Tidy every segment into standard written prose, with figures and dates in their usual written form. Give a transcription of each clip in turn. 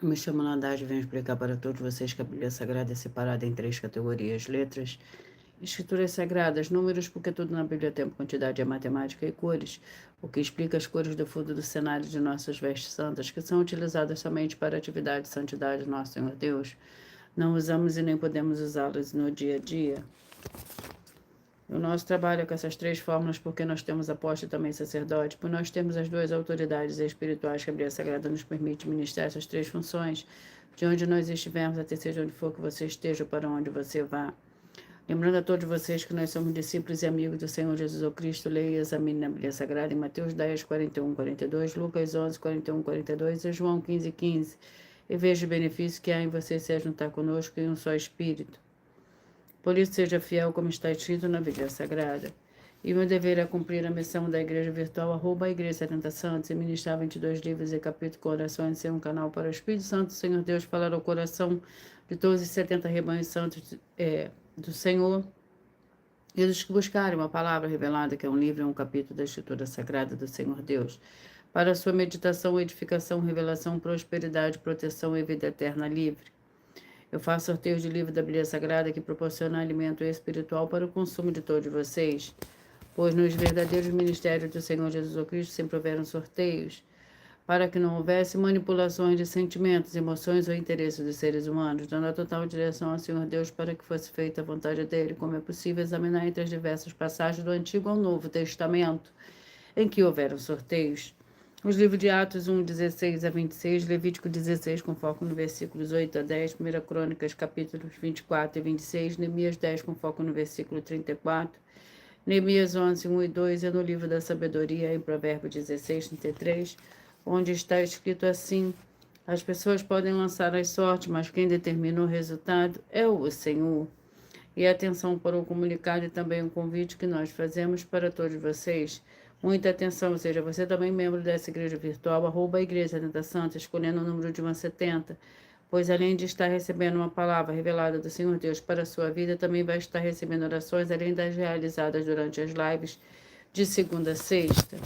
Me chamo Nandade e venho explicar para todos vocês que a Bíblia Sagrada é separada em 3 categorias: letras, escrituras sagradas, números, porque tudo na Bíblia tem quantidade, é matemática, e cores, o que explica as cores do fundo do cenário de nossas vestes santas, que são utilizadas somente para a atividade de santidade, nosso Senhor Deus. Não usamos e nem podemos usá-las no dia a dia. O nosso trabalho é com essas 3 fórmulas, porque nós temos apóstolo e também sacerdote, por nós temos as 2 autoridades espirituais que a Bíblia Sagrada nos permite ministrar essas 3 funções, de onde nós estivermos, até seja onde for que você esteja ou para onde você vá. Lembrando a todos vocês que nós somos discípulos e amigos do Senhor Jesus Cristo, leia e examine na Bíblia Sagrada em Mateus 10, 41, 42, Lucas 11, 41, 42 e João 15, 15. E veja o benefício que há em você se juntar conosco em um só Espírito. Por isso, seja fiel como está escrito na Bíblia Sagrada. E meu dever é cumprir a missão da Igreja Virtual, @a Igreja 70 Santos, e ministrar 22 livros e capítulos com orações, ser um canal para o Espírito Santo, Senhor Deus, falar ao coração de todos os 70 rebanhos santos do Senhor, e dos que buscarem uma palavra revelada, que é um livro e um capítulo da Escritura Sagrada do Senhor Deus, para a sua meditação, edificação, revelação, prosperidade, proteção e vida eterna livre. Eu faço sorteio de livro da Bíblia Sagrada que proporciona alimento espiritual para o consumo de todos vocês, pois nos verdadeiros ministérios do Senhor Jesus Cristo sempre houveram sorteios, para que não houvesse manipulações de sentimentos, emoções ou interesses dos seres humanos, dando a total direção ao Senhor Deus para que fosse feita a vontade dele, como é possível examinar entre as diversas passagens do Antigo ao Novo Testamento, em que houveram sorteios. Os livros de Atos 1, 16 a 26, Levítico 16, com foco no versículos 8 a 10, 1 Crônicas, capítulos 24 e 26, Neemias 10, com foco no versículo 34, Neemias 11, 1 e 2, e no livro da sabedoria, em Provérbios 16, 33, onde está escrito assim: as pessoas podem lançar as sortes, mas quem determina o resultado é o Senhor. E atenção para o comunicado e também um convite que nós fazemos para todos vocês. Muita atenção, seja você também membro dessa igreja virtual, @a Igreja 70 Santos, escolhendo o número de 170, pois além de estar recebendo uma palavra revelada do Senhor Deus para a sua vida, também vai estar recebendo orações, além das realizadas durante as lives de segunda a sexta.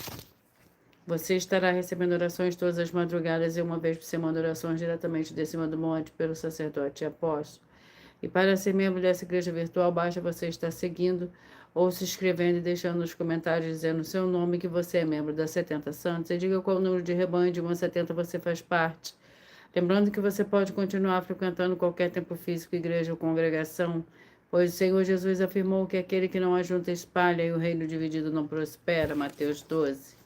Você estará recebendo orações todas as madrugadas e uma vez por semana orações diretamente de cima do monte pelo sacerdote e apóstolo. E para ser membro dessa igreja virtual, basta você estar seguindo ou se inscrevendo e deixando nos comentários dizendo o seu nome, que você é membro da 70 Santos, e diga qual número de rebanho de 170 você faz parte. Lembrando que você pode continuar frequentando qualquer templo físico, igreja ou congregação, pois o Senhor Jesus afirmou que aquele que não ajunta espalha e o reino dividido não prospera, Mateus 12.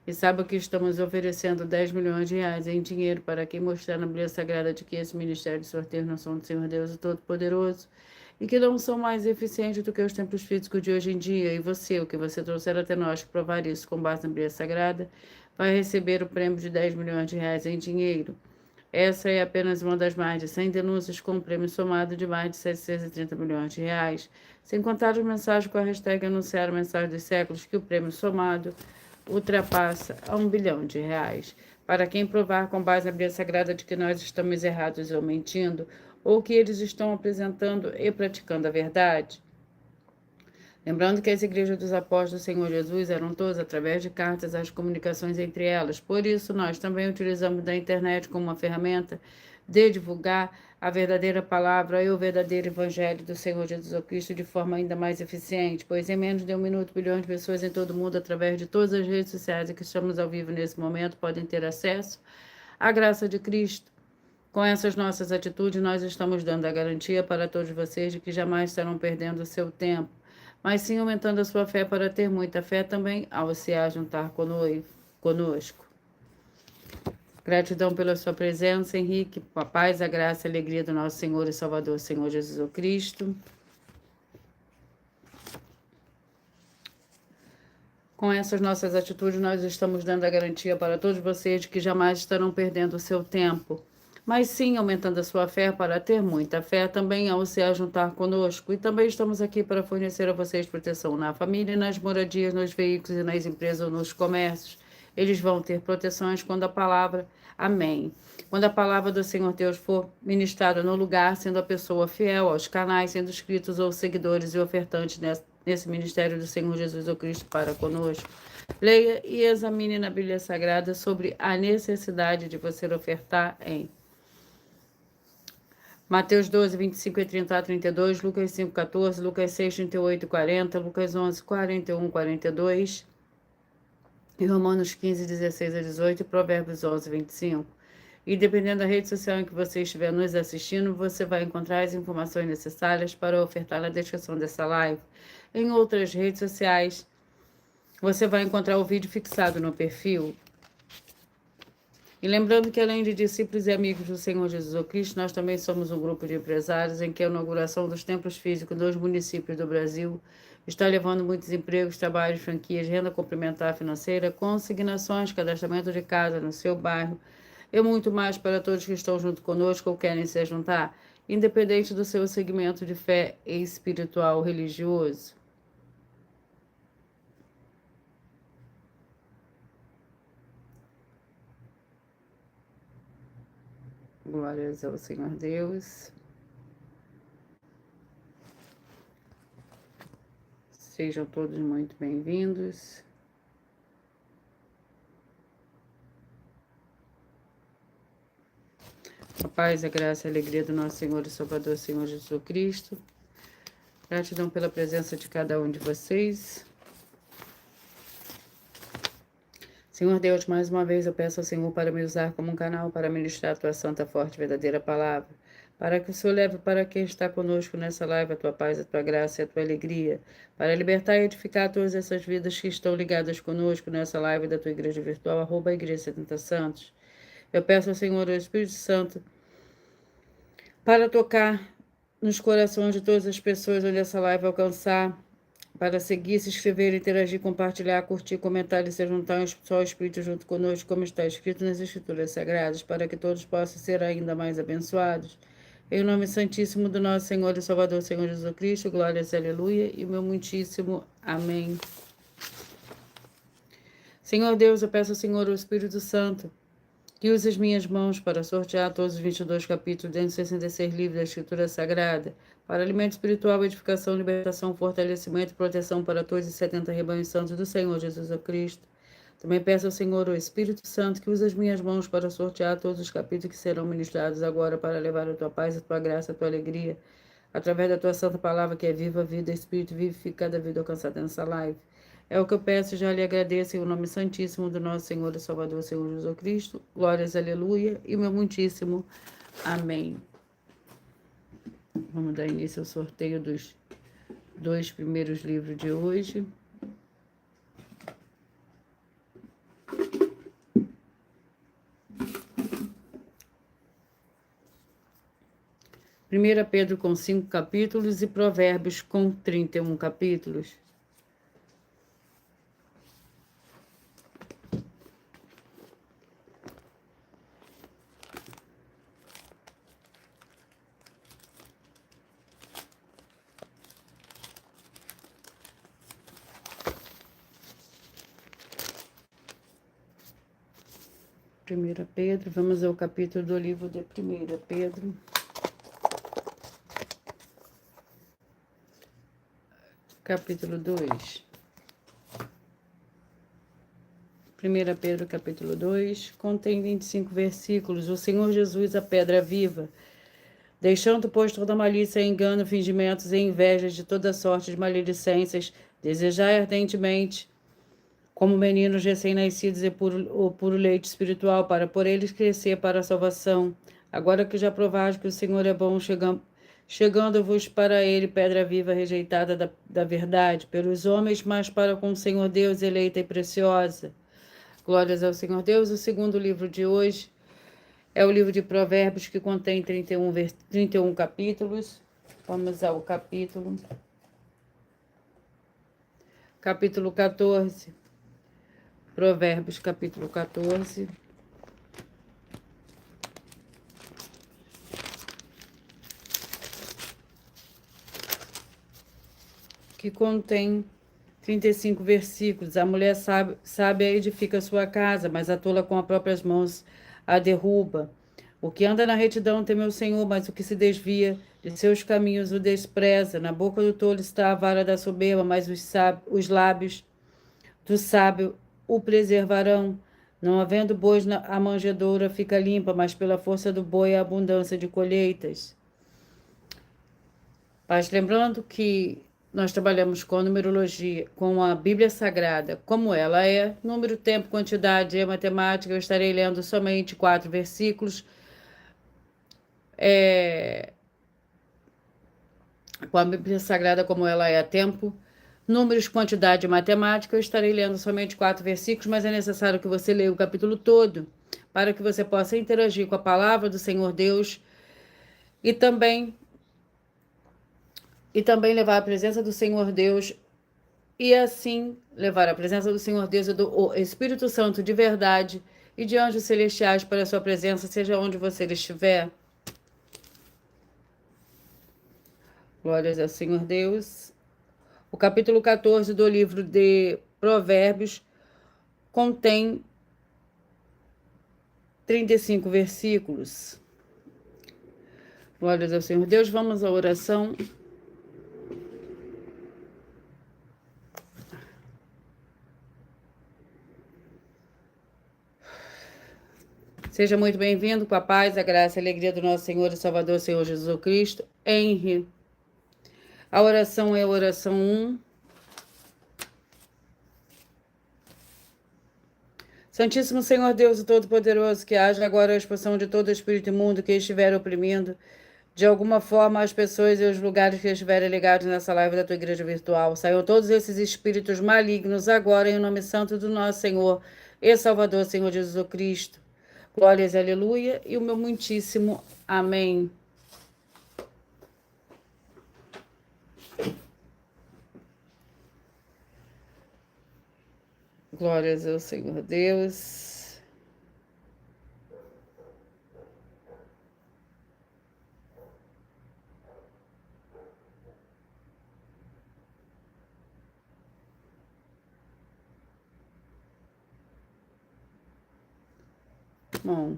E saiba que estamos oferecendo 10 milhões de reais em dinheiro para quem mostrar na Bíblia Sagrada de que esse ministério de sorteio não são do Senhor Deus o Todo-Poderoso e que não são mais eficientes do que os templos físicos de hoje em dia. E você, o que você trouxer até nós, que provar isso com base na Bíblia Sagrada, vai receber o prêmio de 10 milhões de reais em dinheiro. Essa é apenas uma das mais de 100 denúncias com um prêmio somado de mais de 730 milhões de reais, sem contar as mensagens com a hashtag anunciar a mensagem dos séculos, que o prêmio somado ultrapassa a 1 bilhão de reais. Para quem provar com base na Bíblia Sagrada de que nós estamos errados ou mentindo, ou que eles estão apresentando e praticando a verdade. Lembrando que as igrejas dos apóstolos do Senhor Jesus eram todas através de cartas, as comunicações entre elas. Por isso, nós também utilizamos da internet como uma ferramenta de divulgar a verdadeira palavra e o verdadeiro evangelho do Senhor Jesus Cristo de forma ainda mais eficiente, pois em menos de 1 minuto, bilhões de pessoas em todo o mundo, através de todas as redes sociais em que estamos ao vivo nesse momento, podem ter acesso à graça de Cristo. Com essas nossas atitudes, nós estamos dando a garantia para todos vocês de que jamais estarão perdendo o seu tempo, mas sim aumentando a sua fé para ter muita fé também ao se juntar conosco. Gratidão pela sua presença, Henrique, a paz, a graça e a alegria do nosso Senhor e Salvador, Senhor Jesus Cristo. Com essas nossas atitudes, nós estamos dando a garantia para todos vocês de que jamais estarão perdendo o seu tempo, mas sim aumentando a sua fé para ter muita fé também ao se juntar conosco. E também estamos aqui para fornecer a vocês proteção na família, nas moradias, nos veículos e nas empresas ou nos comércios. Eles vão ter proteções quando a palavra, amém, quando a palavra do Senhor Deus for ministrada no lugar, sendo a pessoa fiel aos canais, sendo inscritos ou seguidores e ofertantes nesse ministério do Senhor Jesus Cristo para conosco. Leia e examine na Bíblia Sagrada sobre a necessidade de você ofertar em Mateus 12, 25 e 30 a 32, Lucas 5, 14, Lucas 6, 38 e 40, Lucas 11, 41 e 42, e Romanos 15, 16 a 18 e Provérbios 11, 25. E dependendo da rede social em que você estiver nos assistindo, você vai encontrar as informações necessárias para ofertar na descrição dessa live. Em outras redes sociais, você vai encontrar o vídeo fixado no perfil. E lembrando que além de discípulos e amigos do Senhor Jesus Cristo, nós também somos um grupo de empresários em que a inauguração dos templos físicos dos municípios do Brasil está levando muitos empregos, trabalhos, franquias, renda complementar financeira, consignações, cadastramento de casa no seu bairro e muito mais para todos que estão junto conosco ou querem se juntar, independente do seu segmento de fé espiritual ou religioso. Glórias ao Senhor Deus. Sejam todos muito bem-vindos. A paz, a graça e a alegria do nosso Senhor e Salvador, Senhor Jesus Cristo. Gratidão pela presença de cada um de vocês. Senhor Deus, mais uma vez eu peço ao Senhor para me usar como um canal para ministrar a tua santa, forte e verdadeira palavra, para que o Senhor leve para quem está conosco nessa live a tua paz, a tua graça e a tua alegria, para libertar e edificar todas essas vidas que estão ligadas conosco nessa live da tua igreja virtual, @igreja 70 Santos. Eu peço ao Senhor, o Espírito Santo, para tocar nos corações de todas as pessoas onde essa live alcançar, para seguir, se inscrever, interagir, compartilhar, curtir, comentar e se juntar só o Espírito junto conosco, como está escrito nas Escrituras Sagradas, para que todos possam ser ainda mais abençoados. Em nome santíssimo do nosso Senhor e Salvador, Senhor Jesus Cristo, glórias, aleluia, e meu muitíssimo amém. Senhor Deus, eu peço ao Senhor, o Espírito Santo, que use as minhas mãos para sortear todos os 22 capítulos dentro dos 66 livros da Escritura Sagrada, para alimento espiritual, edificação, libertação, fortalecimento e proteção para todos os 70 rebanhos santos do Senhor Jesus Cristo. Também peço ao Senhor, o Espírito Santo, que use as minhas mãos para sortear todos os capítulos que serão ministrados agora para levar a tua paz, a tua graça, a tua alegria, através da tua santa palavra que é viva, vida, Espírito vivifica cada vida alcançada nessa live. É o que eu peço e já lhe agradeço em o nome santíssimo do nosso Senhor e Salvador, Senhor Jesus Cristo. Glórias, aleluia, e meu muitíssimo amém. Vamos dar início ao sorteio dos 2 primeiros livros de hoje. Primeira Pedro com 5 capítulos e Provérbios com 31 capítulos. Primeira Pedro, vamos ao capítulo do livro de 1 Pedro. Capítulo 2. 1 Pedro, capítulo 2, contém 25 versículos. O Senhor Jesus, a pedra viva, deixando, pois, toda malícia, engano, fingimentos e invejas de toda sorte de maledicências, desejai ardentemente, como meninos recém-nascidos, o puro leite espiritual, para por eles crescer para a salvação. Agora que já provaste que o Senhor é bom, chegando-vos para ele, pedra viva, rejeitada da verdade, pelos homens, mas para com o Senhor Deus, eleita e preciosa. Glórias ao Senhor Deus. O segundo livro de hoje é o livro de Provérbios, que contém 31 capítulos. Vamos ao capítulo 14. Provérbios, capítulo 14. Que contém 35 versículos. A mulher sábia edifica sua casa, mas a tola com as próprias mãos a derruba. O que anda na retidão teme o Senhor, mas o que se desvia de seus caminhos o despreza. Na boca do tolo está a vara da soberba, mas os lábios do sábio o preservarão. Não havendo bois, a manjedoura fica limpa, mas pela força do boi a abundância de colheitas. Mas lembrando que nós trabalhamos com a numerologia, com a Bíblia Sagrada, como ela é, número, tempo, quantidade e matemática. Eu estarei lendo somente 4 versículos. Com a Bíblia Sagrada, como ela é, tempo, números, quantidade e matemática. Eu estarei lendo somente 4 versículos, mas é necessário que você leia o capítulo todo para que você possa interagir com a palavra do Senhor Deus e também levar a presença do Senhor Deus e assim levar a presença do Senhor Deus e do Espírito Santo de verdade e de anjos celestiais para a sua presença, seja onde você estiver. Glórias ao Senhor Deus. O capítulo 14 do livro de Provérbios contém 35 versículos. Glórias ao Senhor Deus. Vamos à oração. Seja muito bem-vindo com a paz, a graça e a alegria do nosso Senhor e Salvador, Senhor Jesus Cristo. Henry. A oração é a oração 1. Santíssimo Senhor Deus e Todo-Poderoso, que haja agora a expulsão de todo espírito imundo que estiver oprimindo de alguma forma as pessoas e os lugares que estiverem ligados nessa live da tua igreja virtual. Saiam todos esses espíritos malignos agora em nome santo do nosso Senhor e Salvador, Senhor Jesus Cristo. Glórias, aleluia, e o meu muitíssimo amém. Glórias ao Senhor Deus. Bom.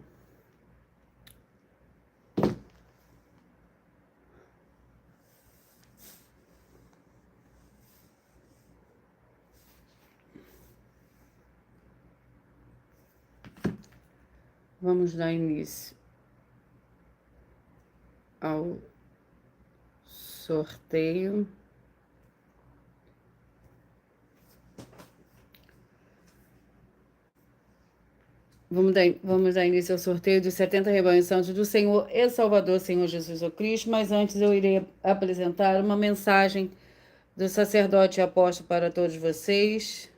Vamos dar início ao sorteio. Vamos dar início ao sorteio dos 70 rebanhos santos do Senhor e Salvador, Senhor Jesus Cristo. Mas antes eu irei apresentar uma mensagem do sacerdote e apóstolo para todos vocês.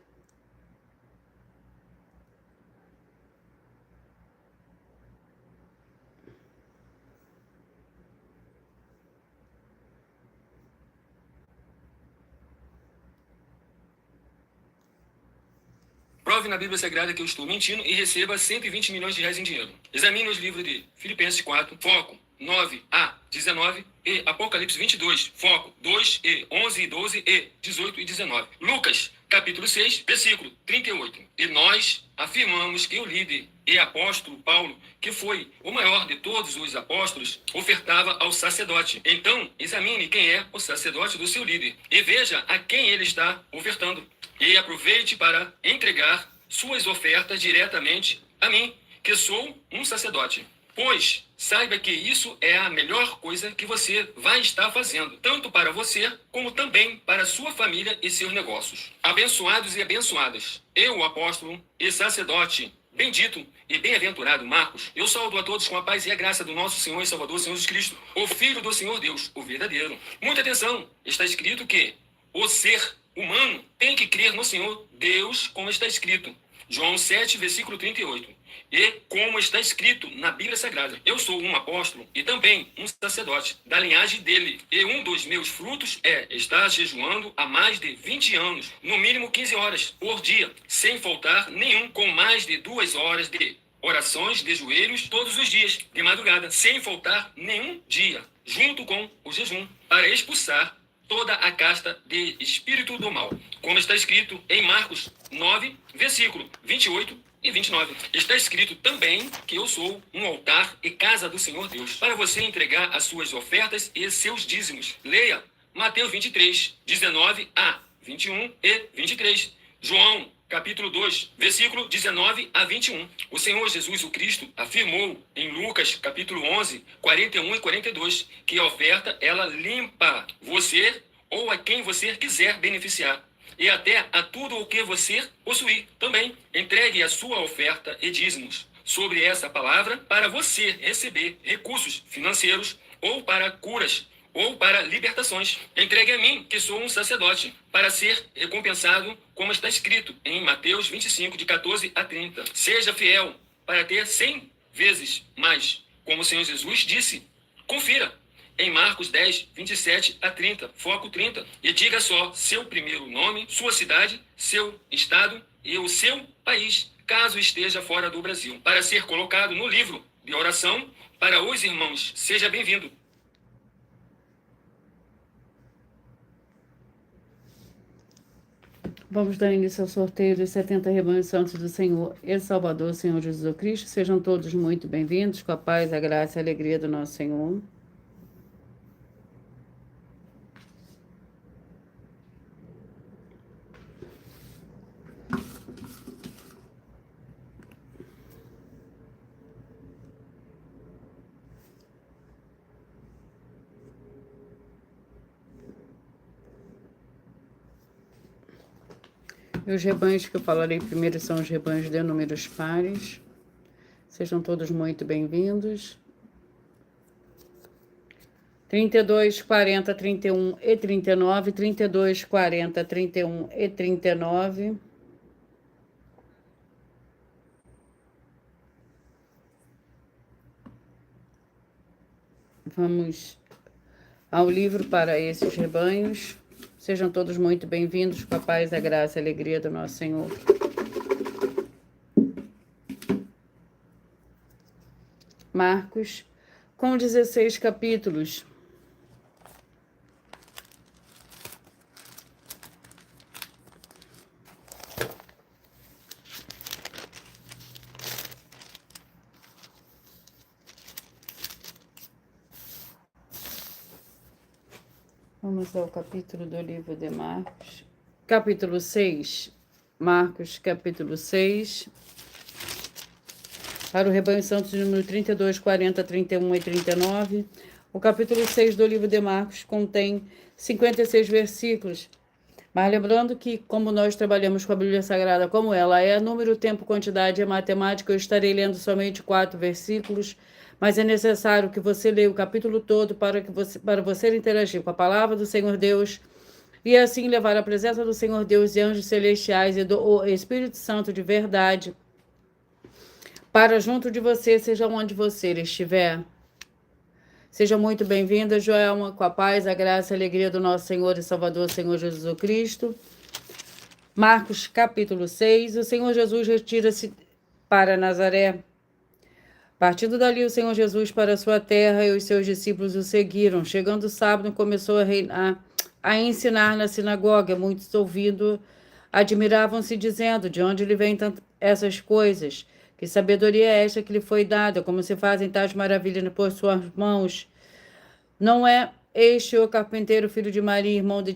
Prove na Bíblia Sagrada que eu estou mentindo e receba 120 milhões de reais em dinheiro. Examine os livros de Filipenses 4, foco 9 a 19 e Apocalipse 22, foco 2 e 11 e 12 e 18 e 19. Lucas, capítulo 6, versículo 38. E nós afirmamos que o líder e apóstolo Paulo, que foi o maior de todos os apóstolos, ofertava ao sacerdote. Então, examine quem é o sacerdote do seu líder e veja a quem ele está ofertando. E aproveite para entregar suas ofertas diretamente a mim, que sou um sacerdote. Pois saiba que isso é a melhor coisa que você vai estar fazendo, tanto para você, como também para sua família e seus negócios. Abençoados e abençoadas, eu, apóstolo e sacerdote, bendito e bem-aventurado Marcos, eu saúdo a todos com a paz e a graça do nosso Senhor e Salvador, Senhor Jesus Cristo, o Filho do Senhor Deus, o verdadeiro. Muita atenção, está escrito que o ser humano tem que crer no Senhor Deus, como está escrito. João 7, versículo 38. E como está escrito na Bíblia Sagrada, eu sou um apóstolo e também um sacerdote da linhagem dele. E um dos meus frutos é estar jejuando há mais de 20 anos, no mínimo 15 horas por dia, sem faltar nenhum, com mais de 2 horas de orações de joelhos todos os dias, de madrugada, sem faltar nenhum dia, junto com o jejum, para expulsar toda a casta de espírito do mal, como está escrito em Marcos 9, versículo 28 e 29. Está escrito também que eu sou um altar e casa do Senhor Deus, para você entregar as suas ofertas e seus dízimos. Leia Mateus 23, 19 a 21 e 23. João, capítulo 2, versículo 19 a 21. O Senhor Jesus o Cristo afirmou em Lucas, capítulo 11, 41 e 42, que a oferta, ela limpa você ou a quem você quiser beneficiar, e até a tudo o que você possuir. Também entregue a sua oferta e dízimos sobre essa palavra para você receber recursos financeiros ou para curas ou para libertações. Entregue a mim, que sou um sacerdote, para ser recompensado, como está escrito em Mateus 25, de 14 a 30. Seja fiel para ter 100 vezes mais, como o Senhor Jesus disse. Confira em Marcos 10, 27 a 30, foco 30, e diga só seu primeiro nome, sua cidade, seu estado e o seu país, caso esteja fora do Brasil, para ser colocado no livro de oração para os irmãos. Seja bem-vindo. Vamos dar início ao sorteio dos 70 rebanhos santos do Senhor e Salvador, Senhor Jesus Cristo. Sejam todos muito bem-vindos, com a paz, a graça e a alegria do nosso Senhor. E os rebanhos que eu falarei primeiro são os rebanhos de números pares. Sejam todos muito bem-vindos. 32, 40, 31 e 39. 32, 40, 31 e 39. Vamos ao livro para esses rebanhos. Sejam todos muito bem-vindos, com a paz, a graça e a alegria do nosso Senhor. Marcos, com 16 capítulos. Vamos ao capítulo do livro de Marcos. Capítulo 6. Marcos, capítulo 6. Para o rebanho santos, número 32, 40, 31 e 39. O capítulo 6 do livro de Marcos contém 56 versículos. Mas lembrando que, como nós trabalhamos com a Bíblia Sagrada como ela é, número, tempo, quantidade e matemática, eu estarei lendo somente 4 versículos, mas é necessário que você leia o capítulo todo para você interagir com a palavra do Senhor Deus e assim levar a presença do Senhor Deus e anjos celestiais e do Espírito Santo de verdade para junto de você, seja onde você estiver. Seja muito bem-vinda, Joelma, com a paz, a graça e a alegria do nosso Senhor e Salvador, Senhor Jesus Cristo. Marcos, capítulo 6. O Senhor Jesus retira-se para Nazaré. Partindo dali, o Senhor Jesus para a sua terra e os seus discípulos o seguiram. Chegando o sábado, começou a ensinar na sinagoga. Muitos ouvindo admiravam-se, dizendo: de onde lhe vêm essas coisas? Que sabedoria é esta que lhe foi dada? Como se fazem tais maravilhas por suas mãos? Não é este o carpinteiro, filho de Maria, irmão de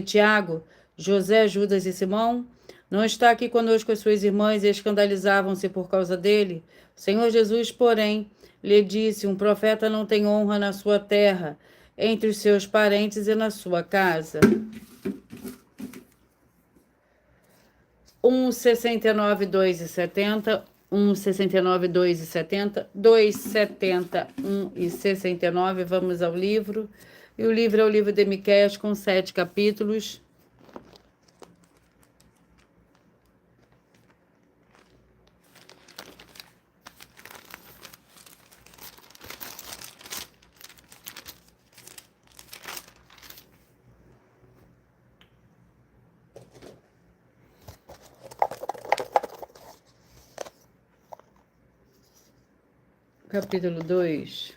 Tiago, José, Judas e Simão? Não está aqui conosco as suas irmãs, e escandalizavam-se por causa dele? O Senhor Jesus, porém, lhe disse: um profeta não tem honra na sua terra, entre os seus parentes e na sua casa. 1,69, 2,70, 1,69, 2,70, 2,70, 1,69. Vamos ao livro. E o livro é o livro de Miqueias, com 7 capítulos. Capítulo 2.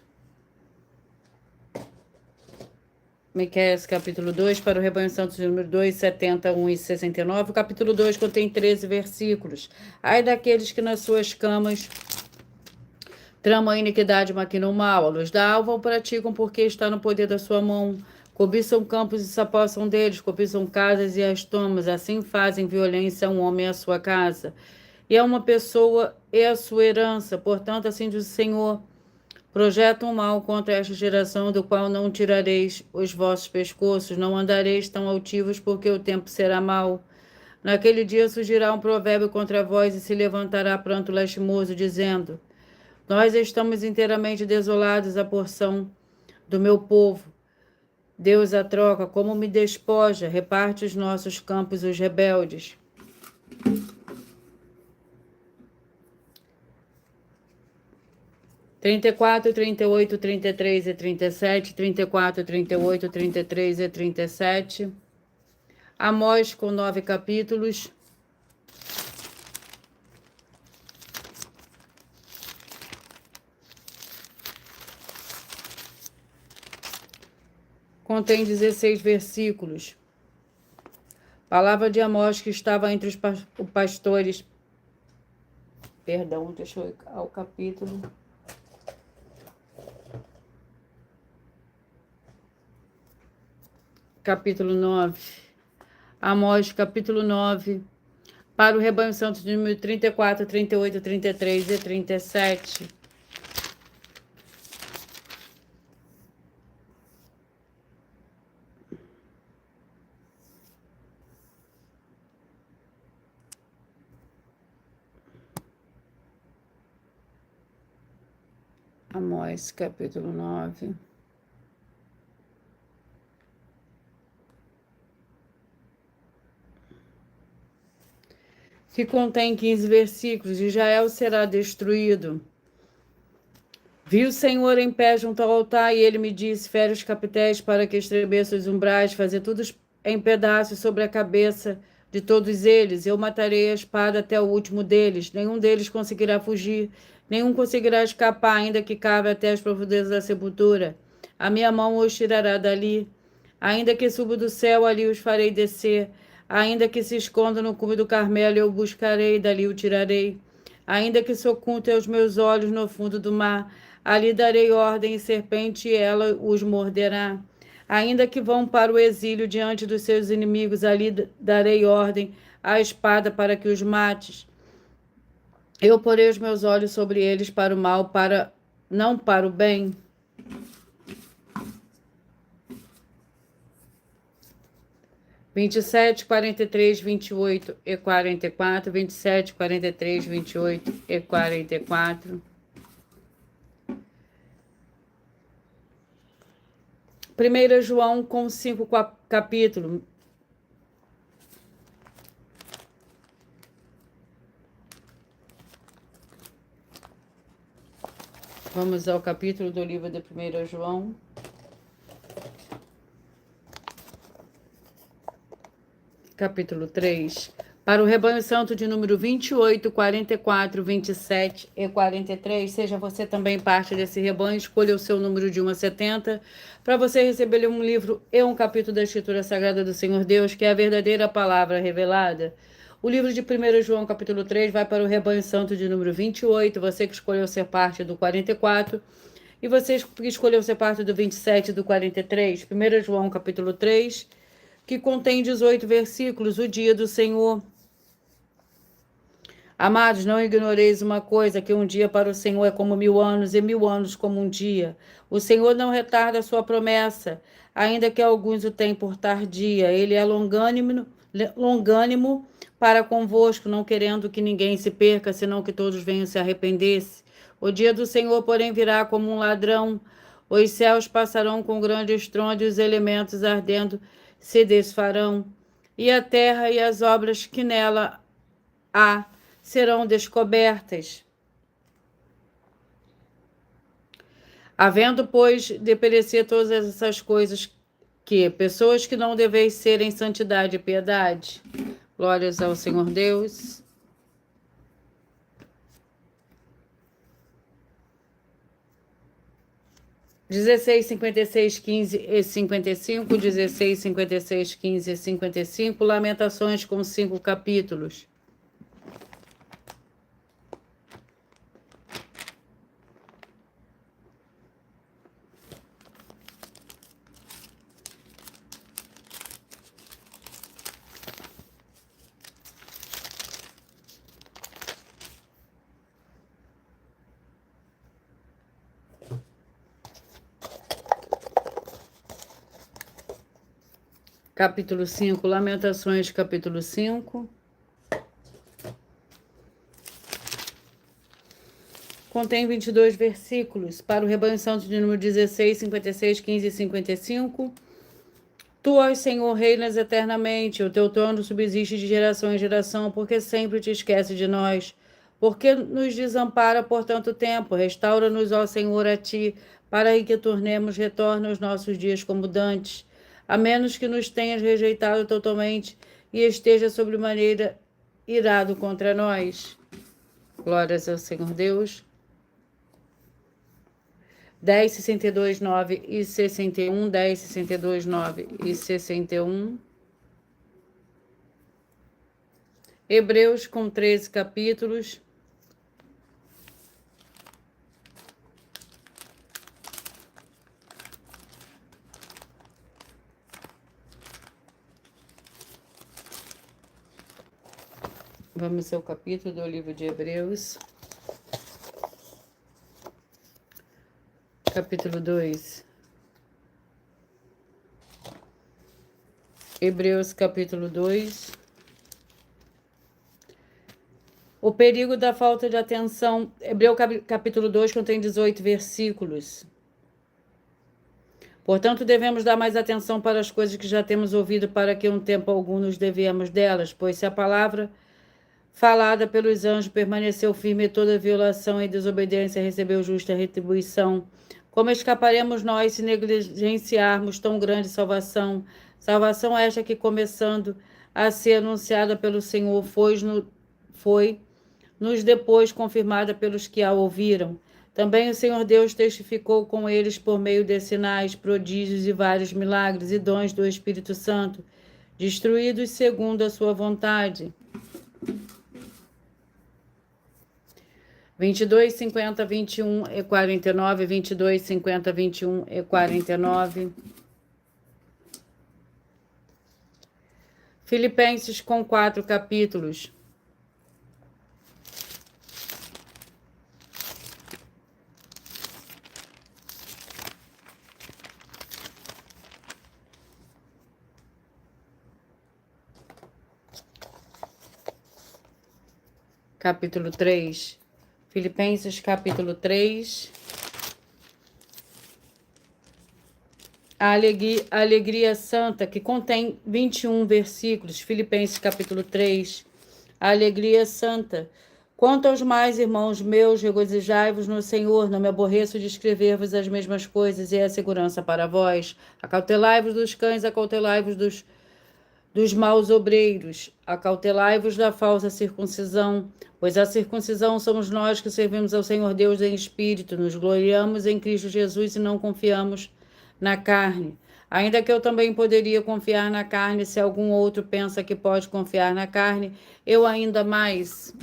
Miqueias, capítulo 2, para o rebanho santos, número 2, 71 e 69. O capítulo 2 contém 13 versículos. Ai daqueles que nas suas camas tramam a iniquidade, maquinam o mal. A luz da alva o praticam, porque está no poder da sua mão. Cobiçam campos e se apossam deles, cobiçam casas e as tomam, assim fazem violência a um homem e a sua casa. E a uma pessoa e a sua herança, portanto, assim diz o Senhor, projetam mal contra esta geração, do qual não tirareis os vossos pescoços, não andareis tão altivos, porque o tempo será mau. Naquele dia surgirá um provérbio contra vós e se levantará pranto lastimoso, dizendo: nós estamos inteiramente desolados, a porção do meu povo. Deus a troca, como me despoja, reparte os nossos campos os rebeldes. Trinta e quatro, 38, 33 e 37, 34, 38, 33 e 37. Amós com 9 capítulos. Contém 16 versículos. Palavra de Amós que estava entre os pastores. Perdão, deixa eu ir ao capítulo. Capítulo 9. Amós, capítulo 9. Para o rebanho santo de número 34, 38, 33 e 37. Amós, capítulo 9. Que contém 15 versículos. Israel será destruído. Vi o Senhor em pé junto ao altar, e ele me disse: fere os capitéis para que estremeça os umbrais, fazer tudo em pedaços sobre a cabeça de todos eles. Eu matarei a espada até o último deles. Nenhum deles conseguirá fugir, nenhum conseguirá escapar, ainda que cabe até as profundezas da sepultura. A minha mão os tirará dali. Ainda que suba do céu, ali os farei descer. Ainda que se esconda no cume do Carmelo, eu o buscarei, dali o tirarei. Ainda que se oculte aos meus olhos no fundo do mar, ali darei ordem e serpente, e ela os morderá. Ainda que vão para o exílio diante dos seus inimigos, ali darei ordem à espada para que os mates. Eu porei os meus olhos sobre eles para o mal, não para o bem. 27, 43, 28 e 44, 27, 43, 28 e 44. 1 João com 5 capítulos. Vamos ao capítulo do livro de 1 João. Capítulo 3. Para o rebanho santo de número 28, 44, 27 e 43, seja você também parte desse rebanho, escolha o seu número de 1 a 70, para você receber um livro e um capítulo da Escritura Sagrada do Senhor Deus, que é a verdadeira palavra revelada. O livro de 1 João, capítulo 3, vai para o rebanho santo de número 28, você que escolheu ser parte do 44, e você que escolheu ser parte do 27 e do 43. 1 João, capítulo 3, que contém 18 versículos, o dia do Senhor. Amados, não ignoreis uma coisa, que um dia para o Senhor é como 1000 anos, e 1000 anos como um dia. O Senhor não retarda a sua promessa, ainda que alguns o tenham por tardia. Ele é longânimo para convosco, não querendo que ninguém se perca, senão que todos venham se arrepender-se. O dia do Senhor, porém, virá como um ladrão. Os céus passarão com grande estrondo, e os elementos ardendo se desfarão, e a terra e as obras que nela há serão descobertas. Havendo, pois, de perecer todas essas coisas, que pessoas que não deveis ser em santidade e piedade. Glórias ao Senhor Deus. Dezesseis, 56, 15 e 55, 16, 56, 15 e 55, Lamentações com 5 capítulos. capítulo 5, Lamentações, capítulo 5. Contém 22 versículos. Para o rebanho santo de número 16, 56, 15 e 55. Tu, ó Senhor, reinas eternamente, o teu trono subsiste de geração em geração, porque sempre te esquece de nós. Porque nos desampara por tanto tempo? Restaura-nos, ó Senhor, a ti, para que tornemos retorno aos nossos dias como dantes. A menos que nos tenhas rejeitado totalmente e esteja sobremaneira irado contra nós. Glórias ao Senhor Deus. 10, 62, 9 e 61, 10, 62, 9 e 61. Hebreus com 13 capítulos. Vamos ao capítulo do livro de Hebreus. Capítulo 2. Hebreus, capítulo 2. O perigo da falta de atenção. Hebreus, capítulo 2, contém 18 versículos. Portanto, devemos dar mais atenção para as coisas que já temos ouvido, para que um tempo algum nos desviemos delas, pois se a palavra falada pelos anjos permaneceu firme e toda violação e desobediência recebeu justa retribuição, como escaparemos nós se negligenciarmos tão grande salvação? Salvação esta que, começando a ser anunciada pelo Senhor, foi-nos depois confirmada pelos que a ouviram. Também o Senhor Deus testificou com eles por meio de sinais, prodígios e vários milagres e dons do Espírito Santo, destruídos segundo a sua vontade. 22, 50, 21 e 49, 22, 50, 21 e 49. Filipenses com 4 capítulos. Capítulo 3. Filipenses, capítulo 3. A alegria santa, que contém 21 versículos. Filipenses, capítulo 3. A alegria santa. Quanto aos mais, irmãos meus, regozijai-vos no Senhor. Não me aborreço de escrever-vos as mesmas coisas, e é a segurança para vós. Acautelai-vos dos cães, acautelai-vos dos maus obreiros, acautelai-vos da falsa circuncisão, pois a circuncisão somos nós que servimos ao Senhor Deus em espírito, nos gloriamos em Cristo Jesus e não confiamos na carne. Ainda que eu também poderia confiar na carne, se algum outro pensa que pode confiar na carne, eu ainda mais.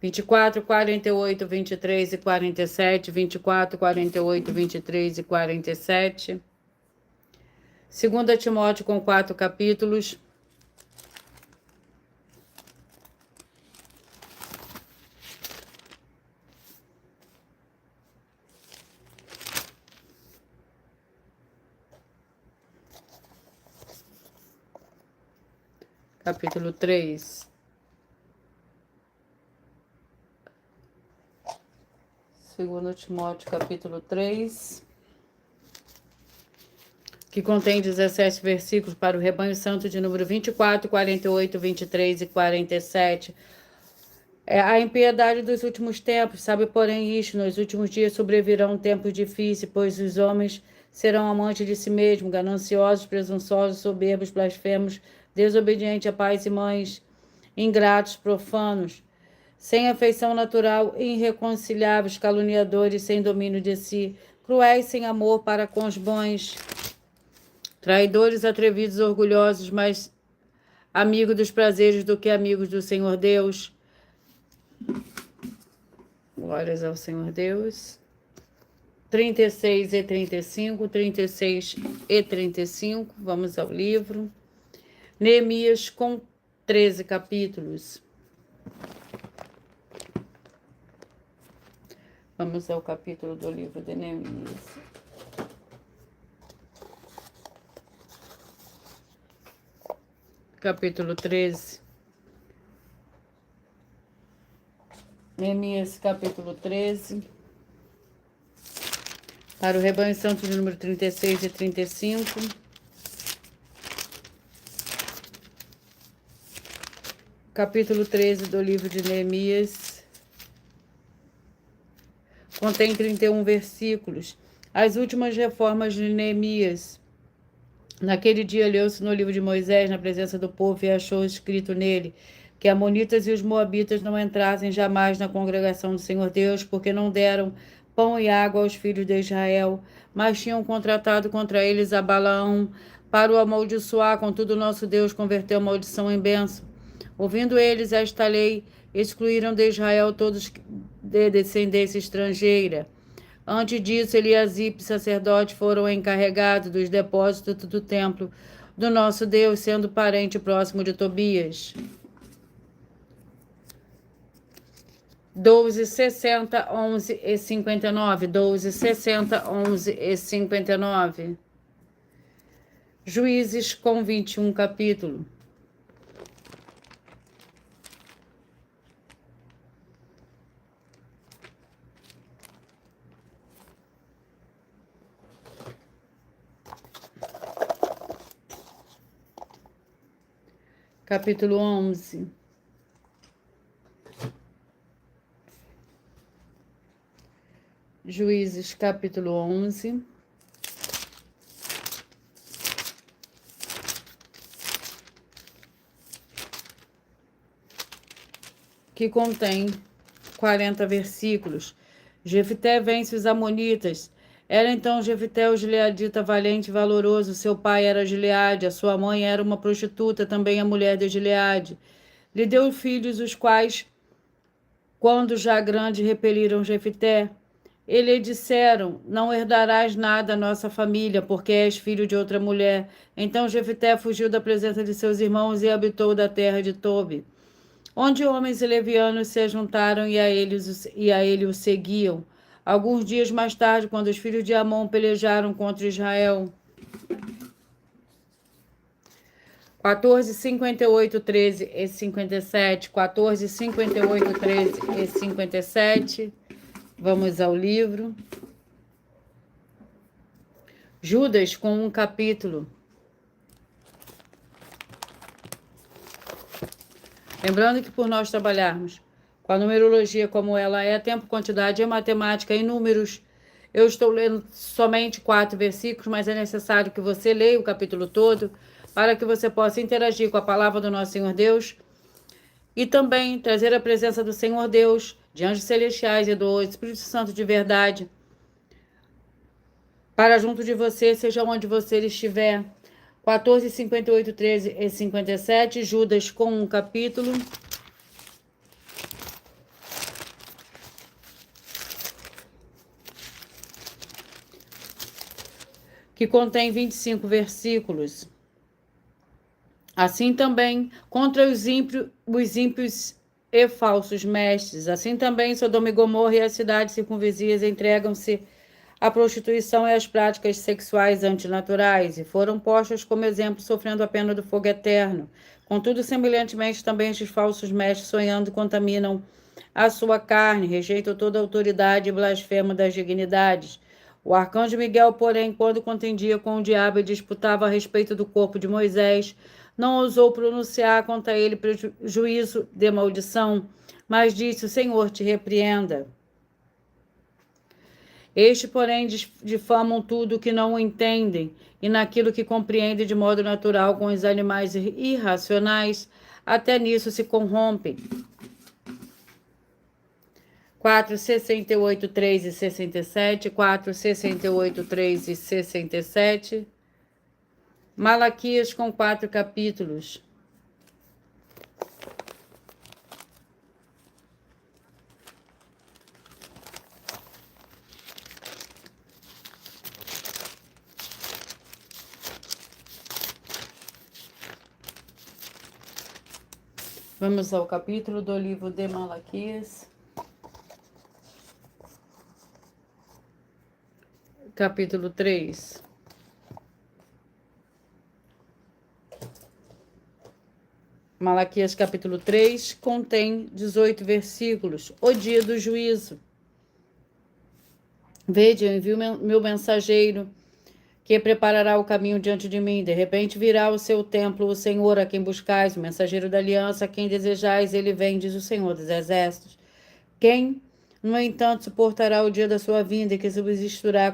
24, 48, 23 e 47, 24, 48, 23 e 47. 2 Timóteo com 4 capítulos. Capítulo 3. 2 Timóteo, capítulo 3. Que contém 17 versículos para o rebanho santo de número 24, 48, 23 e 47. A impiedade dos últimos tempos, sabe, porém, isto: nos últimos dias sobrevirão tempos difíceis, pois os homens serão amantes de si mesmos, gananciosos, presunçosos, soberbos, blasfemos, desobedientes a pais e mães, ingratos, profanos, sem afeição natural, irreconciliáveis, caluniadores, sem domínio de si, cruéis, sem amor para com os bons, traidores, atrevidos, orgulhosos, mais amigos dos prazeres do que amigos do Senhor Deus. Glórias ao Senhor Deus. 36 e 35, 36 e 35. Vamos ao livro. Neemias com 13 capítulos. Vamos ao capítulo do livro de Neemias. capítulo 13. Neemias, capítulo 13. Para o rebanho santo de número 36 e 35. Capítulo 13 do livro de Neemias. Contém 31 versículos. As últimas reformas de Neemias. Naquele dia leu-se no livro de Moisés, na presença do povo, e achou escrito nele que amonitas e os moabitas não entrassem jamais na congregação do Senhor Deus, porque não deram pão e água aos filhos de Israel, mas tinham contratado contra eles a Balaão para o amaldiçoar. Contudo, nosso Deus converteu a maldição em bênção. Ouvindo eles esta lei, excluíram de Israel todos de descendência estrangeira. Antes disso, Eliasibe, sacerdote, foram encarregados dos depósitos do templo do nosso Deus, sendo parente próximo de Tobias. 12, 60, 11 e 59. 12, 60, 11 e 59. Juízes com 21 capítulo. Capítulo 11. Juízes, capítulo 11. Que contém 40 versículos. Jefté vence os amonitas. Era então Jefté o gileadita valente e valoroso. Seu pai era Gileade, a sua mãe era uma prostituta, também a mulher de Gileade. Lhe deu filhos, os quais, quando já grande, repeliram Jefté. Ele lhe disseram: não herdarás nada à nossa família, porque és filho de outra mulher. Então Jefté fugiu da presença de seus irmãos e habitou da terra de Tobi, onde homens e levianos se juntaram e a ele o seguiam. Alguns dias mais tarde, quando os filhos de Amon pelejaram contra Israel. 14, 58, 13 e 57. 14, 58, 13 e 57. Vamos ao livro. Judas com um capítulo. Lembrando que por nós trabalharmos com a numerologia como ela é, tempo, quantidade e matemática em números, eu estou lendo somente 4 versículos, mas é necessário que você leia o capítulo todo para que você possa interagir com a palavra do nosso Senhor Deus e também trazer a presença do Senhor Deus, de anjos celestiais e do Espírito Santo de verdade para junto de você, seja onde você estiver. 14, 58, 13 e 57, Judas com um capítulo. Que contém 25 versículos. Assim também contra os ímpios e falsos mestres. Assim também Sodoma e Gomorra e as cidades circunvizinhas entregam-se à prostituição e às práticas sexuais antinaturais, e foram postos como exemplo, sofrendo a pena do fogo eterno. Contudo, semelhantemente, também estes falsos mestres, sonhando, contaminam a sua carne, rejeitam toda a autoridade e blasfemam das dignidades. O arcanjo Miguel, porém, quando contendia com o diabo e disputava a respeito do corpo de Moisés, não ousou pronunciar contra ele juízo de maldição, mas disse: o Senhor te repreenda. Estes, porém, difamam tudo o que não entendem, e naquilo que compreendem de modo natural com os animais irracionais, até nisso se corrompem. 4, 68, 3 e 67, 4, 68, 3 e 67. Malaquias com 4 capítulos. Vamos ao capítulo do livro de Malaquias. Capítulo 3. Malaquias capítulo 3 contém 18 versículos. O dia do juízo. Vede, eu envio meu mensageiro, que preparará o caminho diante de mim. De repente virá ao seu templo o Senhor a quem buscais, o mensageiro da aliança a quem desejais. Ele vem, diz o Senhor dos Exércitos. Quem, no entanto, suportará o dia da sua vinda, e que subsistirá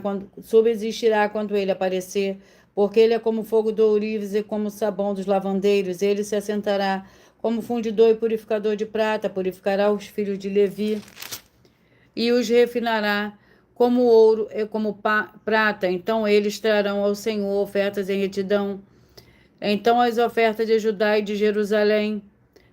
quando ele aparecer? Porque ele é como fogo do ourives e como o sabão dos lavandeiros. Ele se assentará como fundidor e purificador de prata, purificará os filhos de Levi e os refinará como ouro e como prata. Então eles trarão ao Senhor ofertas em retidão. Então as ofertas de Judá e de Jerusalém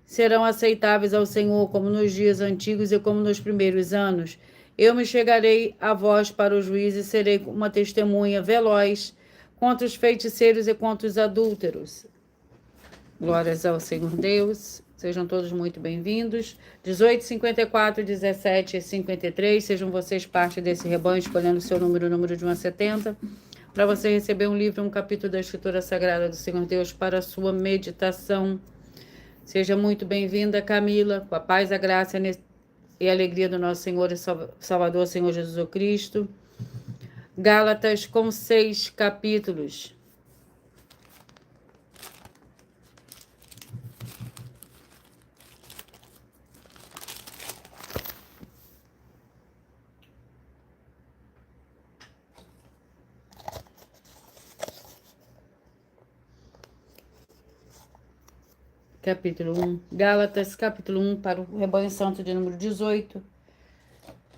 serão aceitáveis ao Senhor, como nos dias antigos e como nos primeiros anos. Eu me chegarei a vós para o juízo e serei uma testemunha veloz contra os feiticeiros e contra os adúlteros. Glórias ao Senhor Deus. Sejam todos muito bem-vindos. 18, 54, 17 e 53. Sejam vocês parte desse rebanho, escolhendo o seu número de 1 a 70, para você receber um livro, um capítulo da Escritura Sagrada do Senhor Deus para a sua meditação. Seja muito bem-vinda, Camila, com a paz, a graça e a alegria do nosso Senhor e Salvador, Senhor Jesus Cristo. Gálatas com 6 capítulos. Capítulo 1. Gálatas, capítulo 1, para o rebanho santo de número 18.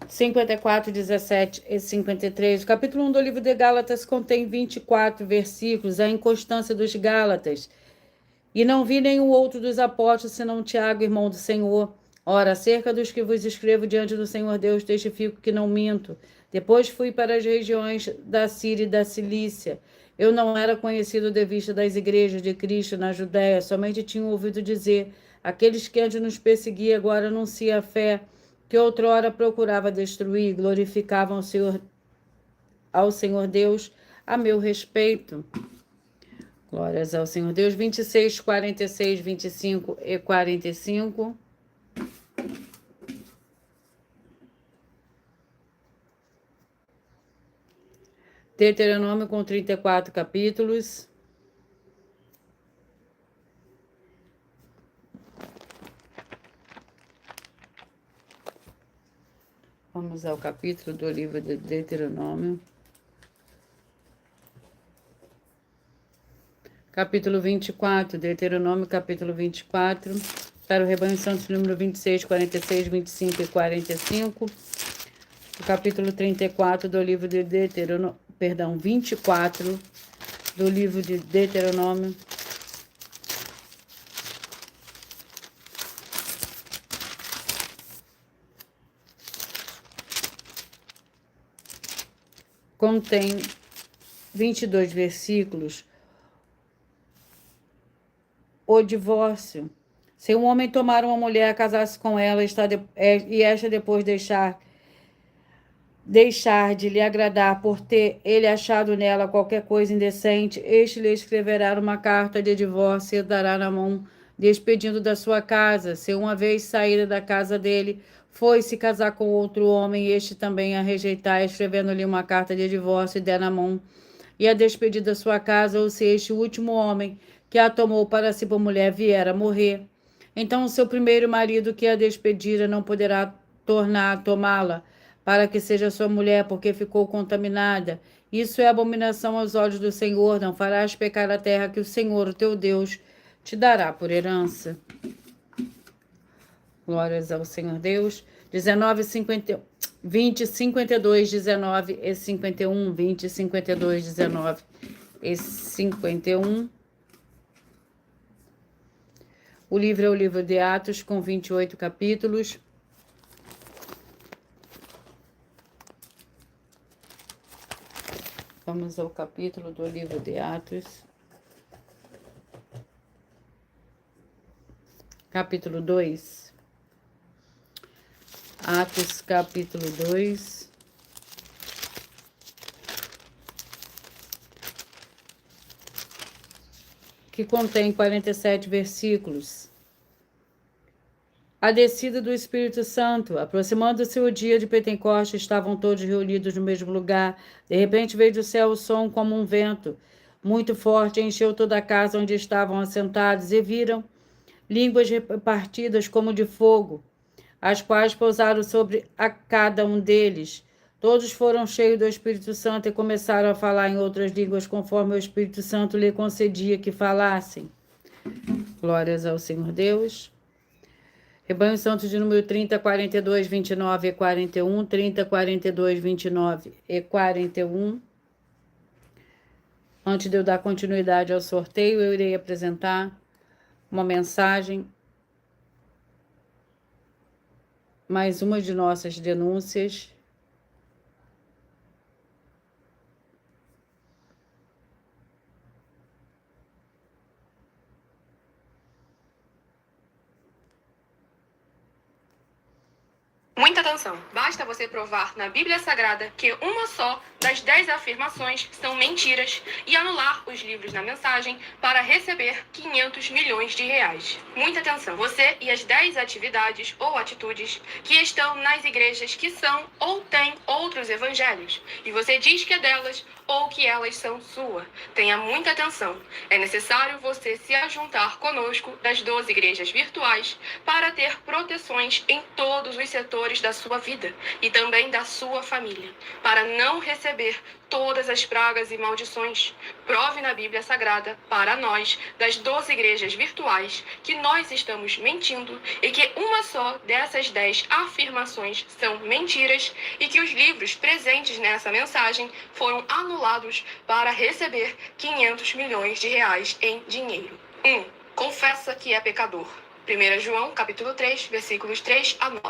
54, 17 e 53. O capítulo 1 do livro de Gálatas contém 24 versículos, a inconstância dos Gálatas. E não vi nenhum outro dos apóstolos, senão Tiago, irmão do Senhor. Ora, acerca dos que vos escrevo diante do Senhor Deus, testifico que não minto. Depois fui para as regiões da Síria e da Cilícia. Eu não era conhecido de vista das igrejas de Cristo na Judéia, somente tinha ouvido dizer: aqueles que antes nos perseguiam agora anunciam a fé que outrora procurava destruir, glorificavam ao Senhor Deus a meu respeito. Glórias ao Senhor Deus. 26, 46, 25 e 45. Deuteronômio com 34 capítulos. Vamos ao capítulo do livro de Deuteronômio. Capítulo 24, Deuteronômio, capítulo 24, para o rebanho santo, número 26, 46, 25 e 45. O capítulo 34 do livro de Deuteronômio, 24 do livro de Deuteronômio. Contém 22 versículos. O divórcio. Se um homem tomar uma mulher, casar-se com ela, e esta depois deixar de lhe agradar por ter ele achado nela qualquer coisa indecente, este lhe escreverá uma carta de divórcio e dará na mão, despedindo da sua casa. Se uma vez saída da casa dele, foi se casar com outro homem, este também a rejeitar, escrevendo-lhe uma carta de divórcio e der na mão, e a despedir da sua casa, ou se este último homem que a tomou para si por mulher vier a morrer, então o seu primeiro marido que a despedira não poderá tornar a tomá-la, para que seja sua mulher, porque ficou contaminada. Isso é abominação aos olhos do Senhor. Não farás pecar a terra que o Senhor, o teu Deus, te dará por herança. Glórias ao Senhor Deus. 20, 52, 19 e 51. 20, 52, 19 e 51. O livro é o livro de Atos, com 28 capítulos. Vamos ao capítulo do livro de Atos. Capítulo 2. Atos, capítulo 2. Que contém 47 versículos. a descida do Espírito Santo. Aproximando-se o dia de Pentecostes, estavam todos reunidos no mesmo lugar. De repente veio do céu o som como um vento muito forte, encheu toda a casa onde estavam assentados, e viram línguas repartidas como de fogo, as quais pousaram sobre a cada um deles. Todos foram cheios do Espírito Santo e começaram a falar em outras línguas, conforme o Espírito Santo lhe concedia que falassem. Glórias ao Senhor Deus. Rebanho Santo de número 30, 42, 29 e 41, 30, 42, 29 e 41. Antes de eu dar continuidade ao sorteio, eu irei apresentar uma mensagem, mais uma de nossas denúncias. Muita atenção! Basta você provar na Bíblia Sagrada que uma só das 10 afirmações são mentiras e anular os livros na mensagem para receber 500 milhões de reais. Muita atenção! Você e as 10 atividades ou atitudes que estão nas igrejas que são ou têm outros evangelhos, e você diz que é delas ou que elas são sua. Tenha muita atenção. É necessário você se ajuntar conosco das 12 igrejas virtuais para ter proteções em todos os setores da sua vida e também da sua família, para não receber todas as pragas e maldições. Prove na Bíblia Sagrada para nós, das 12 igrejas virtuais, que nós estamos mentindo e que uma só dessas 10 afirmações são mentiras e que os livros presentes nessa mensagem foram anulados para receber 500 milhões de reais em dinheiro. 1. Confessa que é pecador. 1 João, capítulo 3, versículos 3 a 9.